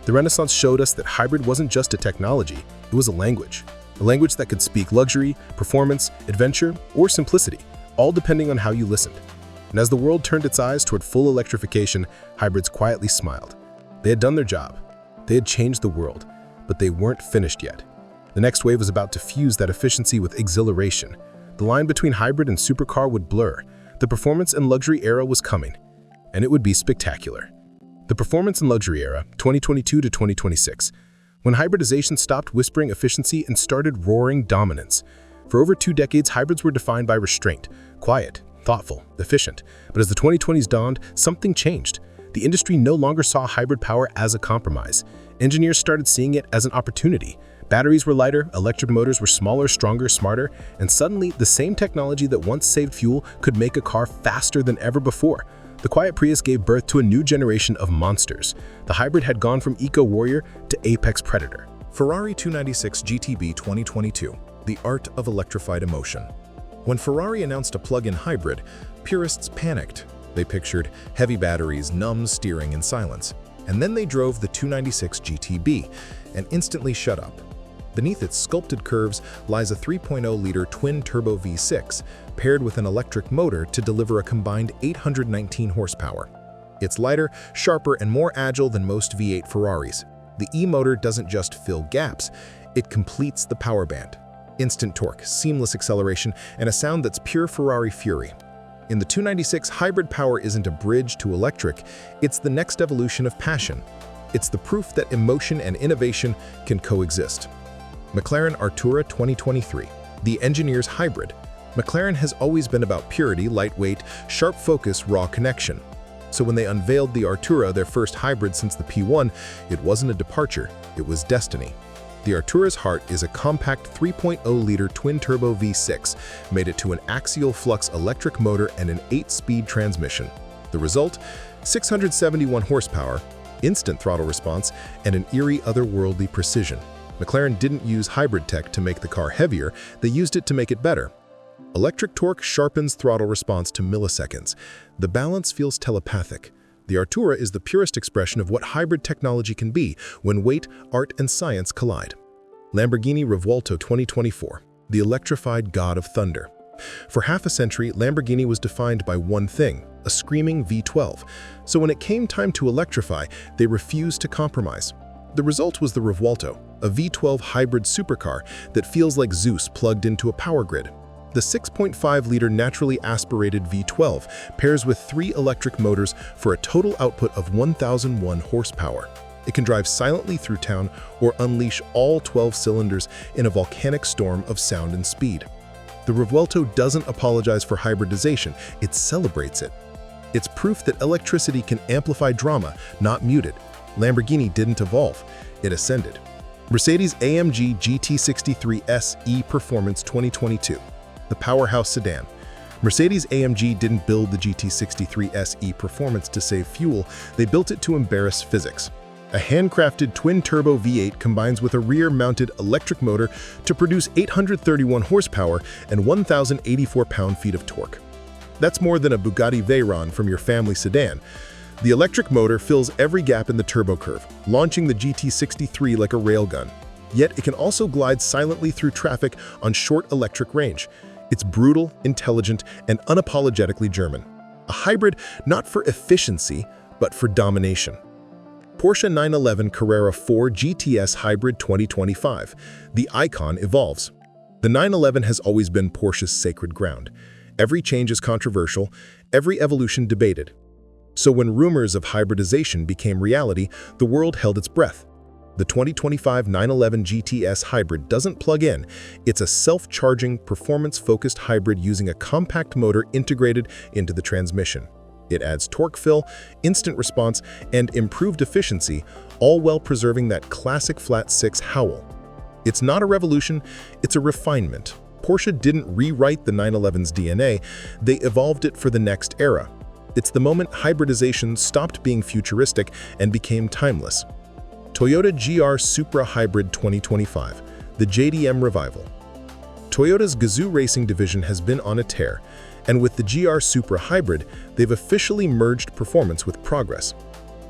The Renaissance showed us that hybrid wasn't just a technology, it was a language that could speak luxury, performance, adventure, or simplicity, all depending on how you listened. And as the world turned its eyes toward full electrification, hybrids quietly smiled. They had done their job. They had changed the world, but they weren't finished yet. The next wave was about to fuse that efficiency with exhilaration. The line between hybrid and supercar would blur. The performance and luxury era was coming, and it would be spectacular. The performance and luxury era, 2022 to 2026, when hybridization stopped whispering efficiency and started roaring dominance. For over 2 decades, hybrids were defined by restraint, quiet, thoughtful, efficient. But as the 2020s dawned, something changed. The industry no longer saw hybrid power as a compromise. Engineers started seeing it as an opportunity. Batteries were lighter, electric motors were smaller, stronger, smarter, and suddenly the same technology that once saved fuel could make a car faster than ever before. The quiet Prius gave birth to a new generation of monsters. The hybrid had gone from eco-warrior to apex predator. Ferrari 296 GTB 2022, the art of electrified emotion. When Ferrari announced a plug-in hybrid, purists panicked. They pictured heavy batteries, numb steering, and silence. And then they drove the 296 GTB and instantly shut up. Beneath its sculpted curves lies a 3.0-liter twin-turbo V6, paired with an electric motor to deliver a combined 819 horsepower. It's lighter, sharper, and more agile than most V8 Ferraris. The e-motor doesn't just fill gaps, it completes the power band. Instant torque, seamless acceleration, and a sound that's pure Ferrari fury. In the 296, hybrid power isn't a bridge to electric, it's the next evolution of passion. It's the proof that emotion and innovation can coexist. McLaren Artura 2023, the engineer's hybrid. McLaren has always been about purity, lightweight, sharp focus, raw connection. So when they unveiled the Artura, their first hybrid since the P1, it wasn't a departure, it was destiny. The Artura's heart is a compact 3.0-liter twin-turbo V6, made it to an axial flux electric motor and an 8-speed transmission. The result? 671 horsepower, instant throttle response, and an eerie otherworldly precision. McLaren didn't use hybrid tech to make the car heavier, they used it to make it better. Electric torque sharpens throttle response to milliseconds. The balance feels telepathic. The Artura is the purest expression of what hybrid technology can be when weight, art, and science collide. Lamborghini Revuelto 2024, the electrified god of thunder. For half a century, Lamborghini was defined by one thing, a screaming V12. So when it came time to electrify, they refused to compromise. The result was the Revuelto, a V12 hybrid supercar that feels like Zeus plugged into a power grid. The 6.5-liter naturally aspirated V12 pairs with 3 electric motors for a total output of 1,001 horsepower. It can drive silently through town or unleash all 12 cylinders in a volcanic storm of sound and speed. The Revuelto doesn't apologize for hybridization, it celebrates it. It's proof that electricity can amplify drama, not mute it. Lamborghini didn't evolve, it ascended. Mercedes-AMG GT63 SE Performance 2022, the powerhouse sedan. Mercedes-AMG didn't build the GT63 SE Performance to save fuel, they built it to embarrass physics. A handcrafted twin-turbo V8 combines with a rear-mounted electric motor to produce 831 horsepower and 1,084 pound-feet of torque. That's more than a Bugatti Veyron from your family sedan. The electric motor fills every gap in the turbo curve, launching the GT63 like a railgun. Yet it can also glide silently through traffic on short electric range. It's brutal, intelligent, and unapologetically German. A hybrid not for efficiency, but for domination. Porsche 911 Carrera 4 GTS Hybrid 2025. The icon evolves. The 911 has always been Porsche's sacred ground. Every change is controversial, every evolution debated. So when rumors of hybridization became reality, the world held its breath. The 2025 911 GTS Hybrid doesn't plug in. It's a self-charging, performance-focused hybrid using a compact motor integrated into the transmission. It adds torque fill, instant response, and improved efficiency, all while preserving that classic flat-six howl. It's not a revolution, it's a refinement. Porsche didn't rewrite the 911's DNA, they evolved it for the next era. It's the moment hybridization stopped being futuristic and became timeless. Toyota GR Supra Hybrid 2025, the JDM revival. Toyota's Gazoo racing division has been on a tear, and with the GR Supra Hybrid, they've officially merged performance with progress.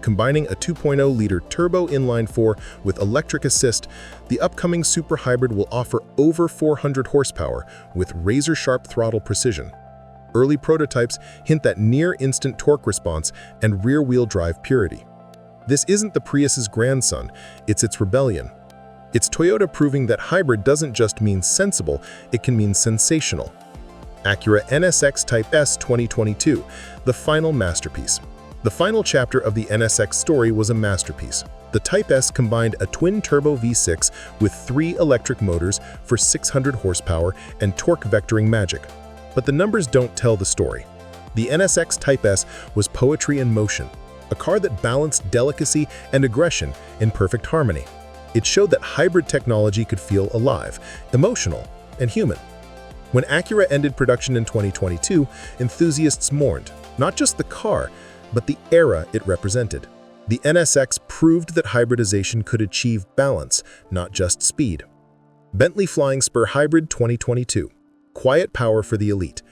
Combining a 2.0-liter turbo inline-4 with electric assist, the upcoming Supra Hybrid will offer over 400 horsepower with razor-sharp throttle precision. Early prototypes hint at near-instant torque response and rear-wheel drive purity. This isn't the Prius's grandson, it's its rebellion. It's Toyota proving that hybrid doesn't just mean sensible, it can mean sensational. Acura NSX Type S 2022, the final masterpiece. The final chapter of the NSX story was a masterpiece. The Type S combined a twin-turbo V6 with 3 electric motors for 600 horsepower and torque vectoring magic. But the numbers don't tell the story. The NSX Type S was poetry in motion, a car that balanced delicacy and aggression in perfect harmony. It showed that hybrid technology could feel alive, emotional, and human. When Acura ended production in 2022, enthusiasts mourned, not just the car, but the era it represented. The NSX proved that hybridization could achieve balance, not just speed. Bentley Flying Spur Hybrid 2022. Quiet power for the elite.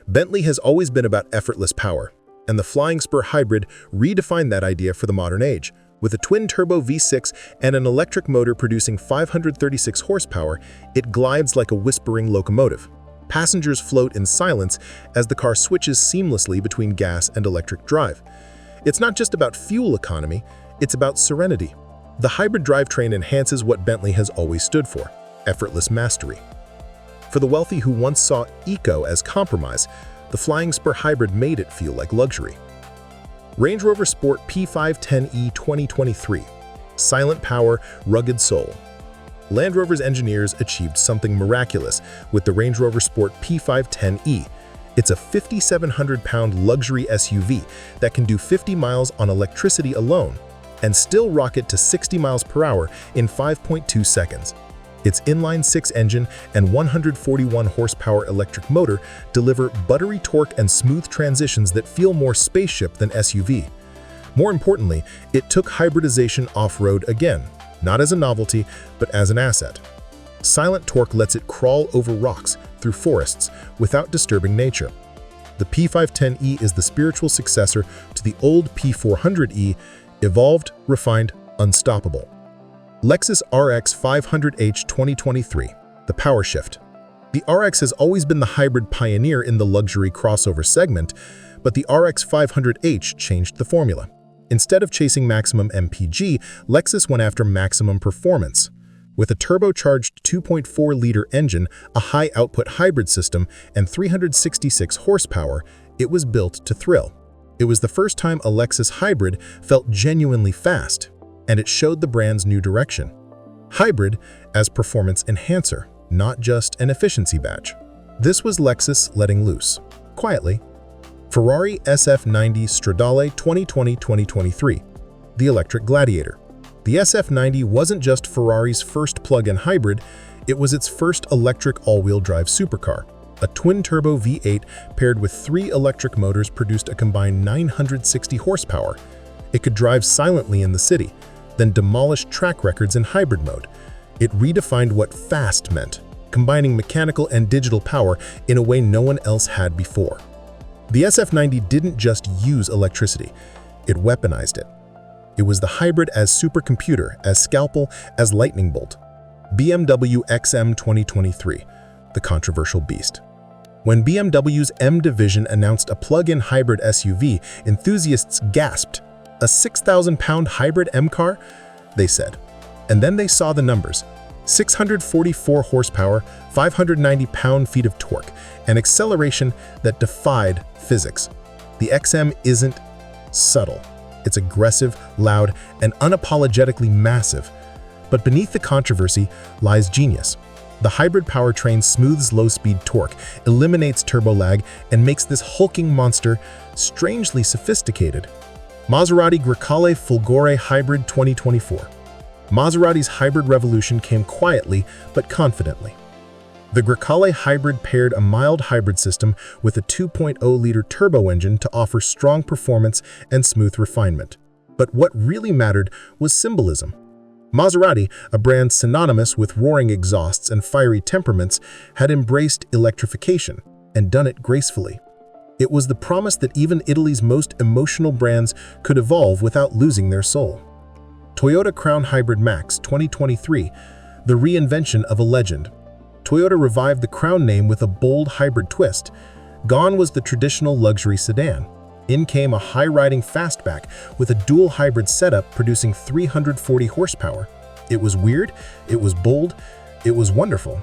Bentley has always been about effortless power, and the Flying Spur Hybrid redefined that idea for the modern age. With a twin-turbo V6 and an electric motor producing 536 horsepower, it glides like a whispering locomotive. Passengers float in silence as the car switches seamlessly between gas and electric drive. It's not just about fuel economy, it's about serenity. The hybrid drivetrain enhances what Bentley has always stood for: effortless mastery. For the wealthy who once saw eco as compromise, the Flying Spur Hybrid made it feel like luxury. Range Rover Sport P510e 2023. Silent power, rugged soul. Land Rover's engineers achieved something miraculous with the Range Rover Sport P510e. It's a 5,700-pound luxury SUV that can do 50 miles on electricity alone and still rocket to 60 miles per hour in 5.2 seconds. Its inline-6 engine and 141 horsepower electric motor deliver buttery torque and smooth transitions that feel more spaceship than SUV. More importantly, it took hybridization off-road again, not as a novelty, but as an asset. Silent torque lets it crawl over rocks through forests without disturbing nature. The P510e is the spiritual successor to the old P400e, evolved, refined, unstoppable. Lexus RX 500h 2023, the power shift. The RX has always been the hybrid pioneer in the luxury crossover segment, but the RX 500h changed the formula. Instead of chasing maximum MPG, Lexus went after maximum performance. With a turbocharged 2.4-liter engine, a high-output hybrid system, and 366 horsepower, it was built to thrill. It was the first time a Lexus hybrid felt genuinely fast, and it showed the brand's new direction. Hybrid as performance enhancer, not just an efficiency badge. This was Lexus letting loose, quietly. Ferrari SF90 Stradale 2020-2023, the electric gladiator. The SF90 wasn't just Ferrari's first plug-in hybrid, it was its first electric all-wheel drive supercar. A twin-turbo V8 paired with 3 electric motors produced a combined 960 horsepower. It could drive silently in the city, then demolish track records in hybrid mode. It redefined what fast meant, combining mechanical and digital power in a way no one else had before. The SF90 didn't just use electricity, it weaponized it. It was the hybrid as supercomputer, as scalpel, as lightning bolt. BMW XM 2023, the controversial beast. When BMW's M division announced a plug-in hybrid SUV, enthusiasts gasped. A 6,000-pound hybrid M car? They said. And then they saw the numbers. 644 horsepower, 590 pound-feet of torque, an acceleration that defied physics. The XM isn't subtle. It's aggressive, loud, and unapologetically massive. But beneath the controversy lies genius. The hybrid powertrain smooths low-speed torque, eliminates turbo lag, and makes this hulking monster strangely sophisticated. Maserati Grecale Fulgore Hybrid 2024. Maserati's hybrid revolution came quietly but confidently. The Grecale Hybrid paired a mild hybrid system with a 2.0-liter turbo engine to offer strong performance and smooth refinement. But what really mattered was symbolism. Maserati, a brand synonymous with roaring exhausts and fiery temperaments, had embraced electrification and done it gracefully. It was the promise that even Italy's most emotional brands could evolve without losing their soul. Toyota Crown Hybrid Max 2023, the reinvention of a legend. Toyota revived the Crown name with a bold hybrid twist. Gone was the traditional luxury sedan. In came a high-riding fastback with a dual hybrid setup producing 340 horsepower. It was weird, it was bold, it was wonderful.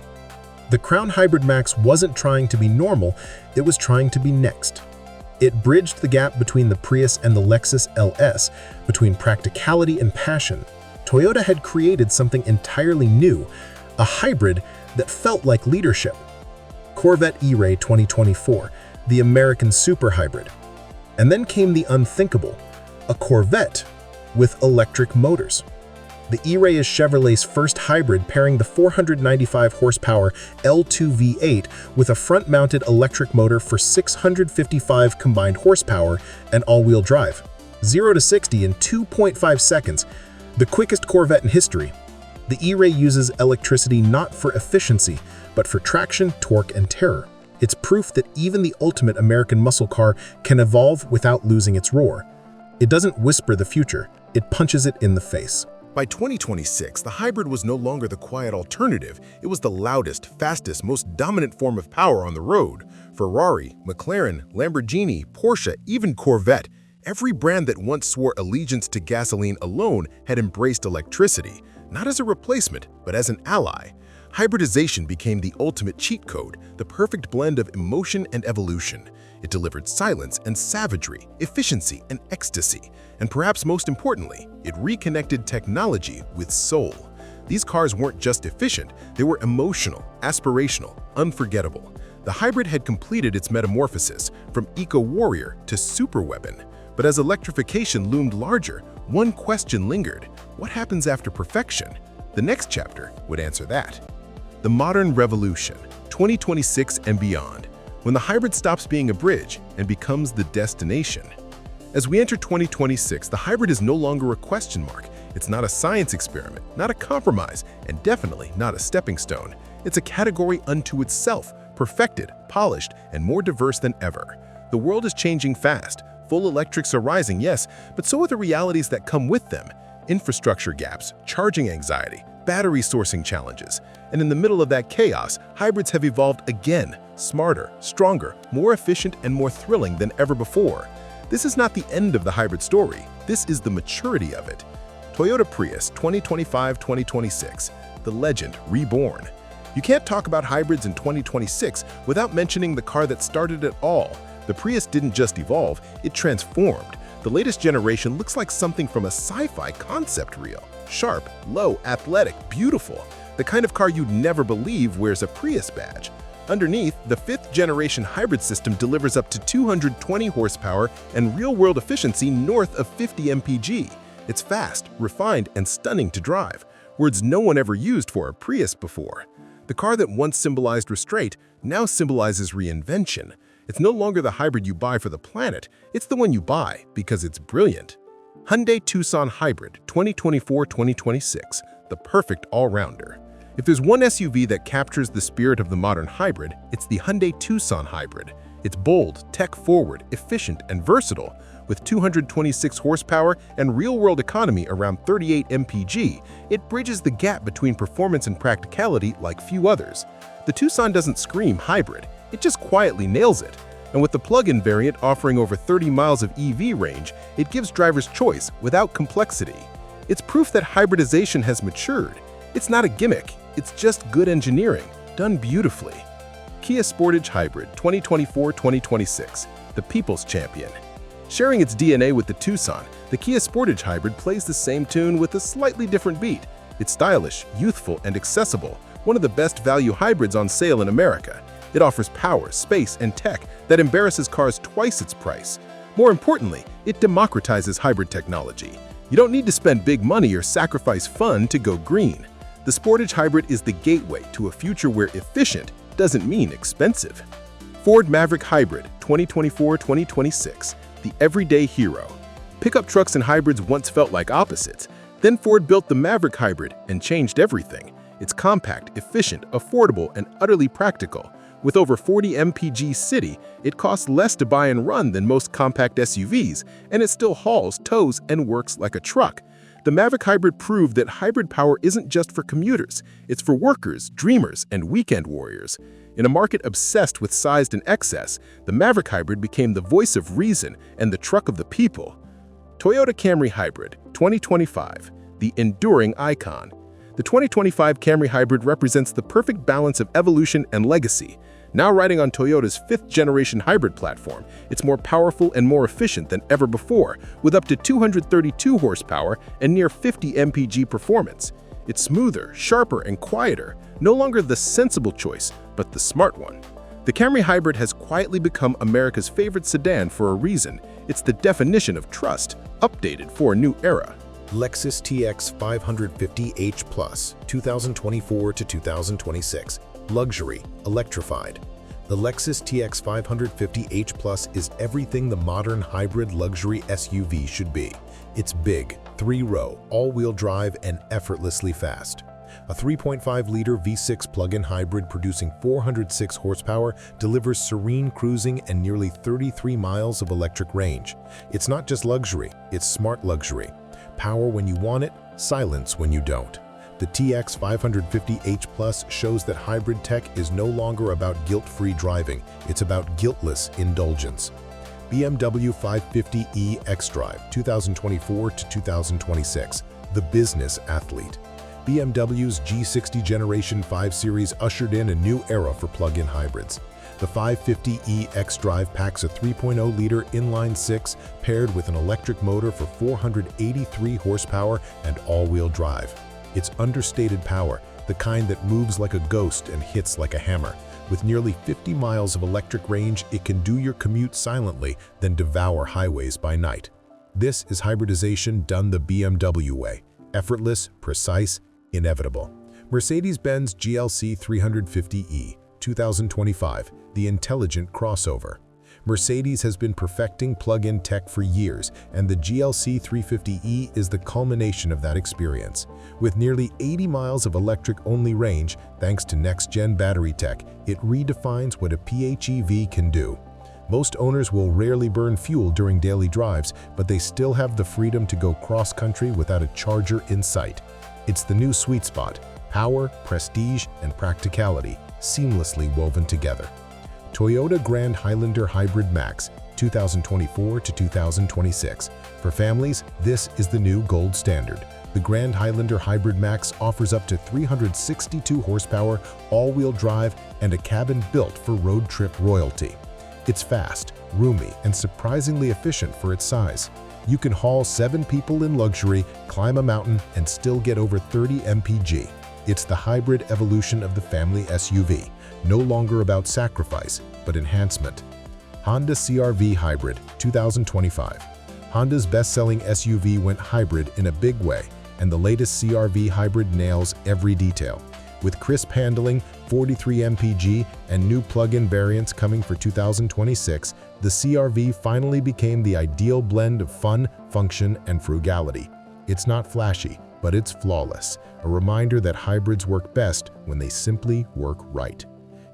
The Crown Hybrid Max wasn't trying to be normal, it was trying to be next. It bridged the gap between the Prius and the Lexus LS, between practicality and passion. Toyota had created something entirely new, a hybrid that felt like leadership. Corvette E-Ray 2024, the American super hybrid. And then came the unthinkable, a Corvette with electric motors. The E-Ray is Chevrolet's first hybrid, pairing the 495 horsepower L2 V8 with a front-mounted electric motor for 655 combined horsepower and all-wheel drive. 0 to 60 in 2.5 seconds, the quickest Corvette in history. The E-Ray uses electricity not for efficiency, but for traction, torque, and terror. It's proof that even the ultimate American muscle car can evolve without losing its roar. It doesn't whisper the future, it punches it in the face. By 2026, the hybrid was no longer the quiet alternative. It was the loudest, fastest, most dominant form of power on the road. Ferrari, McLaren, Lamborghini, Porsche, even Corvette. Every brand that once swore allegiance to gasoline alone had embraced electricity, not as a replacement, but as an ally. Hybridization became the ultimate cheat code, the perfect blend of emotion and evolution. It delivered silence and savagery, efficiency and ecstasy, and perhaps most importantly, it reconnected technology with soul. These cars weren't just efficient, they were emotional, aspirational, unforgettable. The hybrid had completed its metamorphosis from eco-warrior to super-weapon. But as electrification loomed larger, one question lingered. What happens after perfection? The next chapter would answer that. The modern revolution, 2026 and beyond, when the hybrid stops being a bridge and becomes the destination. As we enter 2026, the hybrid is no longer a question mark. It's not a science experiment, not a compromise, and definitely not a stepping stone. It's a category unto itself, perfected, polished, and more diverse than ever. The world is changing fast. Full electrics are rising, yes, but so are the realities that come with them. Infrastructure gaps, charging anxiety, battery sourcing challenges. And in the middle of that chaos, hybrids have evolved again, smarter, stronger, more efficient, and more thrilling than ever before. This is not the end of the hybrid story. This is the maturity of it. Toyota Prius 2025-2026, the legend reborn. You can't talk about hybrids in 2026 without mentioning the car that started it all. The Prius didn't just evolve, it transformed. The latest generation looks like something from a sci-fi concept reel. Sharp, low, athletic, beautiful. The kind of car you'd never believe wears a Prius badge. Underneath, the 5th generation hybrid system delivers up to 220 horsepower and real-world efficiency north of 50 mpg. It's fast, refined, and stunning to drive, words no one ever used for a Prius before. The car that once symbolized restraint now symbolizes reinvention. It's no longer the hybrid you buy for the planet, it's the one you buy because it's brilliant. Hyundai Tucson Hybrid 2024-2026, the perfect all-rounder. If there's one SUV that captures the spirit of the modern hybrid, it's the Hyundai Tucson Hybrid. It's bold, tech-forward, efficient, and versatile. With 226 horsepower and real-world economy around 38 mpg, it bridges the gap between performance and practicality like few others. The Tucson doesn't scream hybrid, it just quietly nails it. And with the plug-in variant offering over 30 miles of EV range, it gives drivers choice without complexity. It's proof that hybridization has matured. It's not a gimmick, it's just good engineering, done beautifully. Kia Sportage Hybrid 2024-2026, the people's champion. Sharing its DNA with the Tucson, the Kia Sportage Hybrid plays the same tune with a slightly different beat. It's stylish, youthful, and accessible, one of the best value hybrids on sale in America. It offers power, space, and tech that embarrasses cars twice its price. More importantly, it democratizes hybrid technology. You don't need to spend big money or sacrifice fun to go green. The Sportage Hybrid is the gateway to a future where efficient doesn't mean expensive. Ford Maverick Hybrid 2024-2026, the everyday hero. Pickup trucks and hybrids once felt like opposites. Then Ford built the Maverick Hybrid and changed everything. It's compact, efficient, affordable, and utterly practical. With over 40 mpg city, it costs less to buy and run than most compact SUVs, and it still hauls, tows, and works like a truck. The Maverick Hybrid proved that hybrid power isn't just for commuters, it's for workers, dreamers, and weekend warriors. In a market obsessed with size and excess, the Maverick Hybrid became the voice of reason and the truck of the people. Toyota Camry Hybrid 2025, the enduring icon. The 2025 Camry Hybrid represents the perfect balance of evolution and legacy. Now riding on Toyota's fifth-generation hybrid platform, it's more powerful and more efficient than ever before, with up to 232 horsepower and near 50 mpg performance. It's smoother, sharper, and quieter, no longer the sensible choice, but the smart one. The Camry Hybrid has quietly become America's favorite sedan for a reason. It's the definition of trust, updated for a new era. Lexus TX 550h Plus, 2024 to 2026. Luxury, electrified. The Lexus TX 550h Plus is everything the modern hybrid luxury SUV should be. It's big, 3-row, all-wheel drive, and effortlessly fast. A 3.5-liter V6 plug-in hybrid producing 406 horsepower delivers serene cruising and nearly 33 miles of electric range. It's not just luxury, it's smart luxury. Power when you want it, silence when you don't. The TX 550h Plus shows that hybrid tech is no longer about guilt-free driving, it's about guiltless indulgence. BMW 550e xDrive 2024 to 2026, the business athlete. BMW's G60 Generation 5 Series ushered in a new era for plug-in hybrids. The 550e xDrive packs a 3.0-liter inline-six paired with an electric motor for 483 horsepower and all-wheel drive. It's understated power, the kind that moves like a ghost and hits like a hammer. With nearly 50 miles of electric range, it can do your commute silently, then devour highways by night. This is hybridization done the BMW way. Effortless, precise, inevitable. Mercedes-Benz GLC 350e, 2025, the intelligent crossover. Mercedes has been perfecting plug-in tech for years, and the GLC 350e is the culmination of that experience. With nearly 80 miles of electric-only range, thanks to next-gen battery tech, it redefines what a PHEV can do. Most owners will rarely burn fuel during daily drives, but they still have the freedom to go cross-country without a charger in sight. It's the new sweet spot: power, prestige, and practicality, seamlessly woven together. Toyota Grand Highlander Hybrid Max, 2024 to 2026. For families, this is the new gold standard. The Grand Highlander Hybrid Max offers up to 362 horsepower, all-wheel drive, and a cabin built for road trip royalty. It's fast, roomy, and surprisingly efficient for its size. You can haul 7 people in luxury, climb a mountain, and still get over 30 mpg. It's the hybrid evolution of the family SUV, no longer about sacrifice, but enhancement. Honda CR-V Hybrid 2025. Honda's best-selling SUV went hybrid in a big way, and the latest CR-V Hybrid nails every detail. With crisp handling, 43 mpg, and new plug-in variants coming for 2026, the CR-V finally became the ideal blend of fun, function, and frugality. It's not flashy, but it's flawless, a reminder that hybrids work best when they simply work right.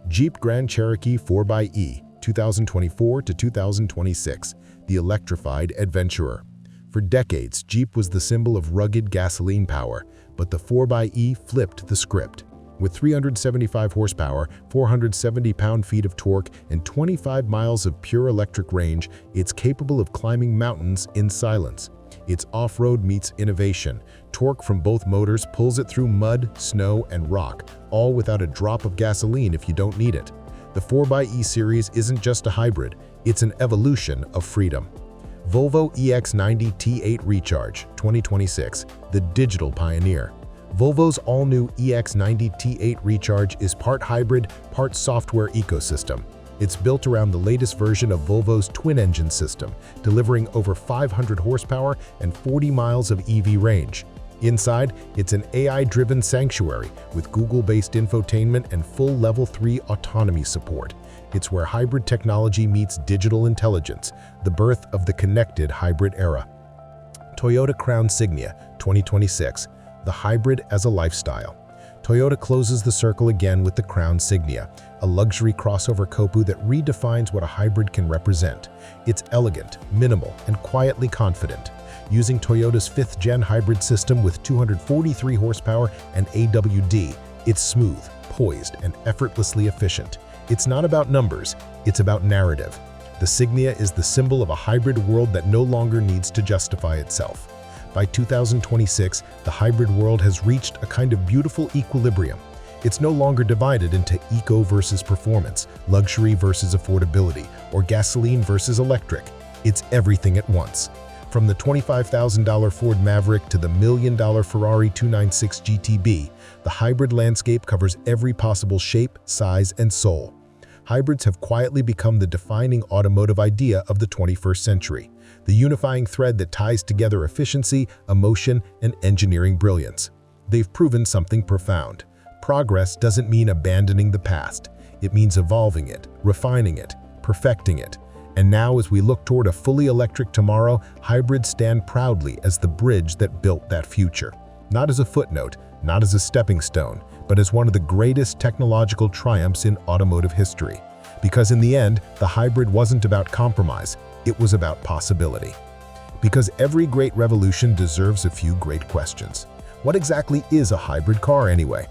Jeep Grand Cherokee 4xe, 2024 to 2026, the electrified adventurer. For decades, Jeep was the symbol of rugged gasoline power, but the 4xe flipped the script. With 375 horsepower, 470 pound-feet of torque, and 25 miles of pure electric range, it's capable of climbing mountains in silence. It's off-road meets innovation. Torque from both motors pulls it through mud, snow, and rock, all without a drop of gasoline if you don't need it. The 4xe series isn't just a hybrid, it's an evolution of freedom. Volvo EX90 T8 Recharge 2026, the digital pioneer. Volvo's all-new EX90 T8 Recharge is part hybrid, part software ecosystem. It's built around the latest version of Volvo's twin-engine system, delivering over 500 horsepower and 40 miles of EV range. Inside, it's an AI-driven sanctuary with Google-based infotainment and full Level 3 autonomy support. It's where hybrid technology meets digital intelligence, the birth of the connected hybrid era. Toyota Crown Signia 2026, the hybrid as a lifestyle. Toyota closes the circle again with the Crown Signia, a luxury crossover coupe that redefines what a hybrid can represent. It's elegant, minimal, and quietly confident. Using Toyota's 5th-gen hybrid system with 243 horsepower and AWD, it's smooth, poised, and effortlessly efficient. It's not about numbers, it's about narrative. The Signia is the symbol of a hybrid world that no longer needs to justify itself. By 2026, the hybrid world has reached a kind of beautiful equilibrium. It's no longer divided into eco versus performance, luxury versus affordability, or gasoline versus electric. It's everything at once. From the $25,000 Ford Maverick to the $1 million Ferrari 296 GTB, the hybrid landscape covers every possible shape, size, and soul. Hybrids have quietly become the defining automotive idea of the 21st century, the unifying thread that ties together efficiency, emotion, and engineering brilliance. They've proven something profound. Progress doesn't mean abandoning the past. It means evolving it, refining it, perfecting it. And now, as we look toward a fully electric tomorrow, hybrids stand proudly as the bridge that built that future. Not as a footnote, not as a stepping stone, but as one of the greatest technological triumphs in automotive history. Because in the end, the hybrid wasn't about compromise, it was about possibility. Because every great revolution deserves a few great questions. What exactly is a hybrid car anyway?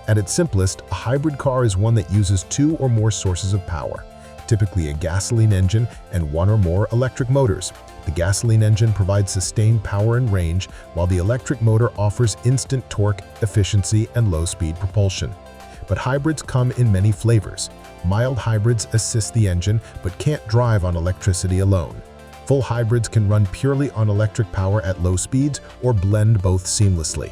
At its simplest, a hybrid car is one that uses 2 or more sources of power, typically a gasoline engine and 1 or more electric motors. The gasoline engine provides sustained power and range, while the electric motor offers instant torque, efficiency, and low-speed propulsion. But hybrids come in many flavors. Mild hybrids assist the engine but can't drive on electricity alone. Full hybrids can run purely on electric power at low speeds or blend both seamlessly.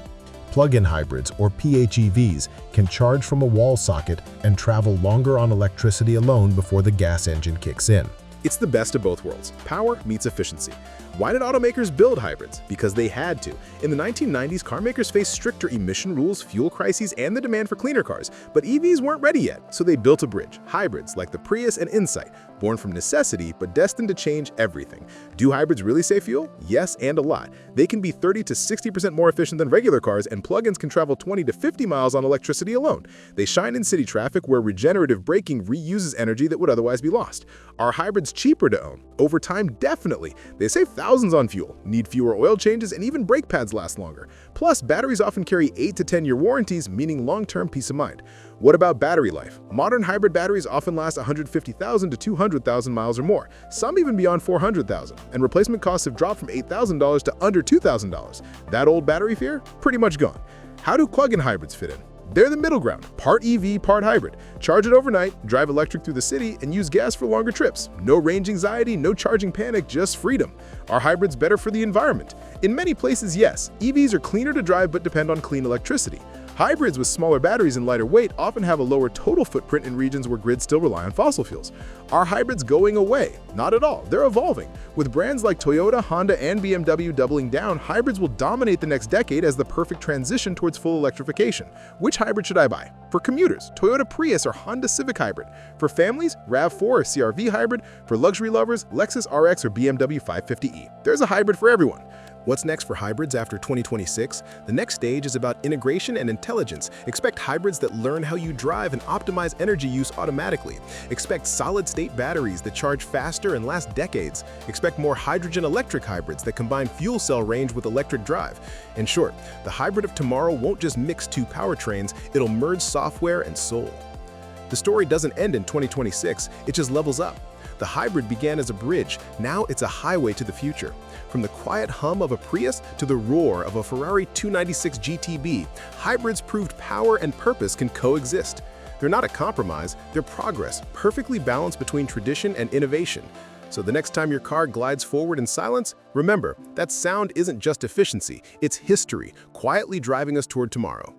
Plug-in hybrids, or PHEVs, can charge from a wall socket and travel longer on electricity alone before the gas engine kicks in. It's the best of both worlds. Power meets efficiency. Why did automakers build hybrids? Because they had to. In the 1990s, car makers faced stricter emission rules, fuel crises, and the demand for cleaner cars. But EVs weren't ready yet, so they built a bridge. Hybrids like the Prius and Insight, born from necessity but destined to change everything. Do hybrids really save fuel? Yes, and a lot. They can be 30 to 60% more efficient than regular cars, and plug-ins can travel 20 to 50 miles on electricity alone. They shine in city traffic where regenerative braking reuses energy that would otherwise be lost. Are hybrids cheaper to own? Over time, definitely. They save thousands on fuel, need fewer oil changes, and even brake pads last longer. Plus, batteries often carry 8 to 10-year warranties, meaning long-term peace of mind. What about battery life? Modern hybrid batteries often last 150,000 to 200,000 miles or more, some even beyond 400,000, and replacement costs have dropped from $8,000 to under $2,000. That old battery fear? Pretty much gone. How do plug-in hybrids fit in? They're the middle ground, part EV, part hybrid. Charge it overnight, drive electric through the city, and use gas for longer trips. No range anxiety, no charging panic, just freedom. Are hybrids better for the environment? In many places, yes, EVs are cleaner to drive but depend on clean electricity. Hybrids with smaller batteries and lighter weight often have a lower total footprint in regions where grids still rely on fossil fuels. Are hybrids going away? Not at all. They're evolving. With brands like Toyota, Honda, and BMW doubling down, hybrids will dominate the next decade as the perfect transition towards full electrification. Which hybrid should I buy? For commuters, Toyota Prius or Honda Civic Hybrid. For families, RAV4 or CR-V Hybrid. For luxury lovers, Lexus RX or BMW 550e. There's a hybrid for everyone. What's next for hybrids after 2026? The next stage is about integration and intelligence. Expect hybrids that learn how you drive and optimize energy use automatically. Expect solid-state batteries that charge faster and last decades. Expect more hydrogen-electric hybrids that combine fuel cell range with electric drive. In short, the hybrid of tomorrow won't just mix two powertrains, it'll merge software and soul. The story doesn't end in 2026, it just levels up. The hybrid began as a bridge, now it's a highway to the future. From the quiet hum of a Prius to the roar of a Ferrari 296 GTB, hybrids proved power and purpose can coexist. They're not a compromise, they're progress, perfectly balanced between tradition and innovation. So the next time your car glides forward in silence, remember, that sound isn't just efficiency, it's history, quietly driving us toward tomorrow.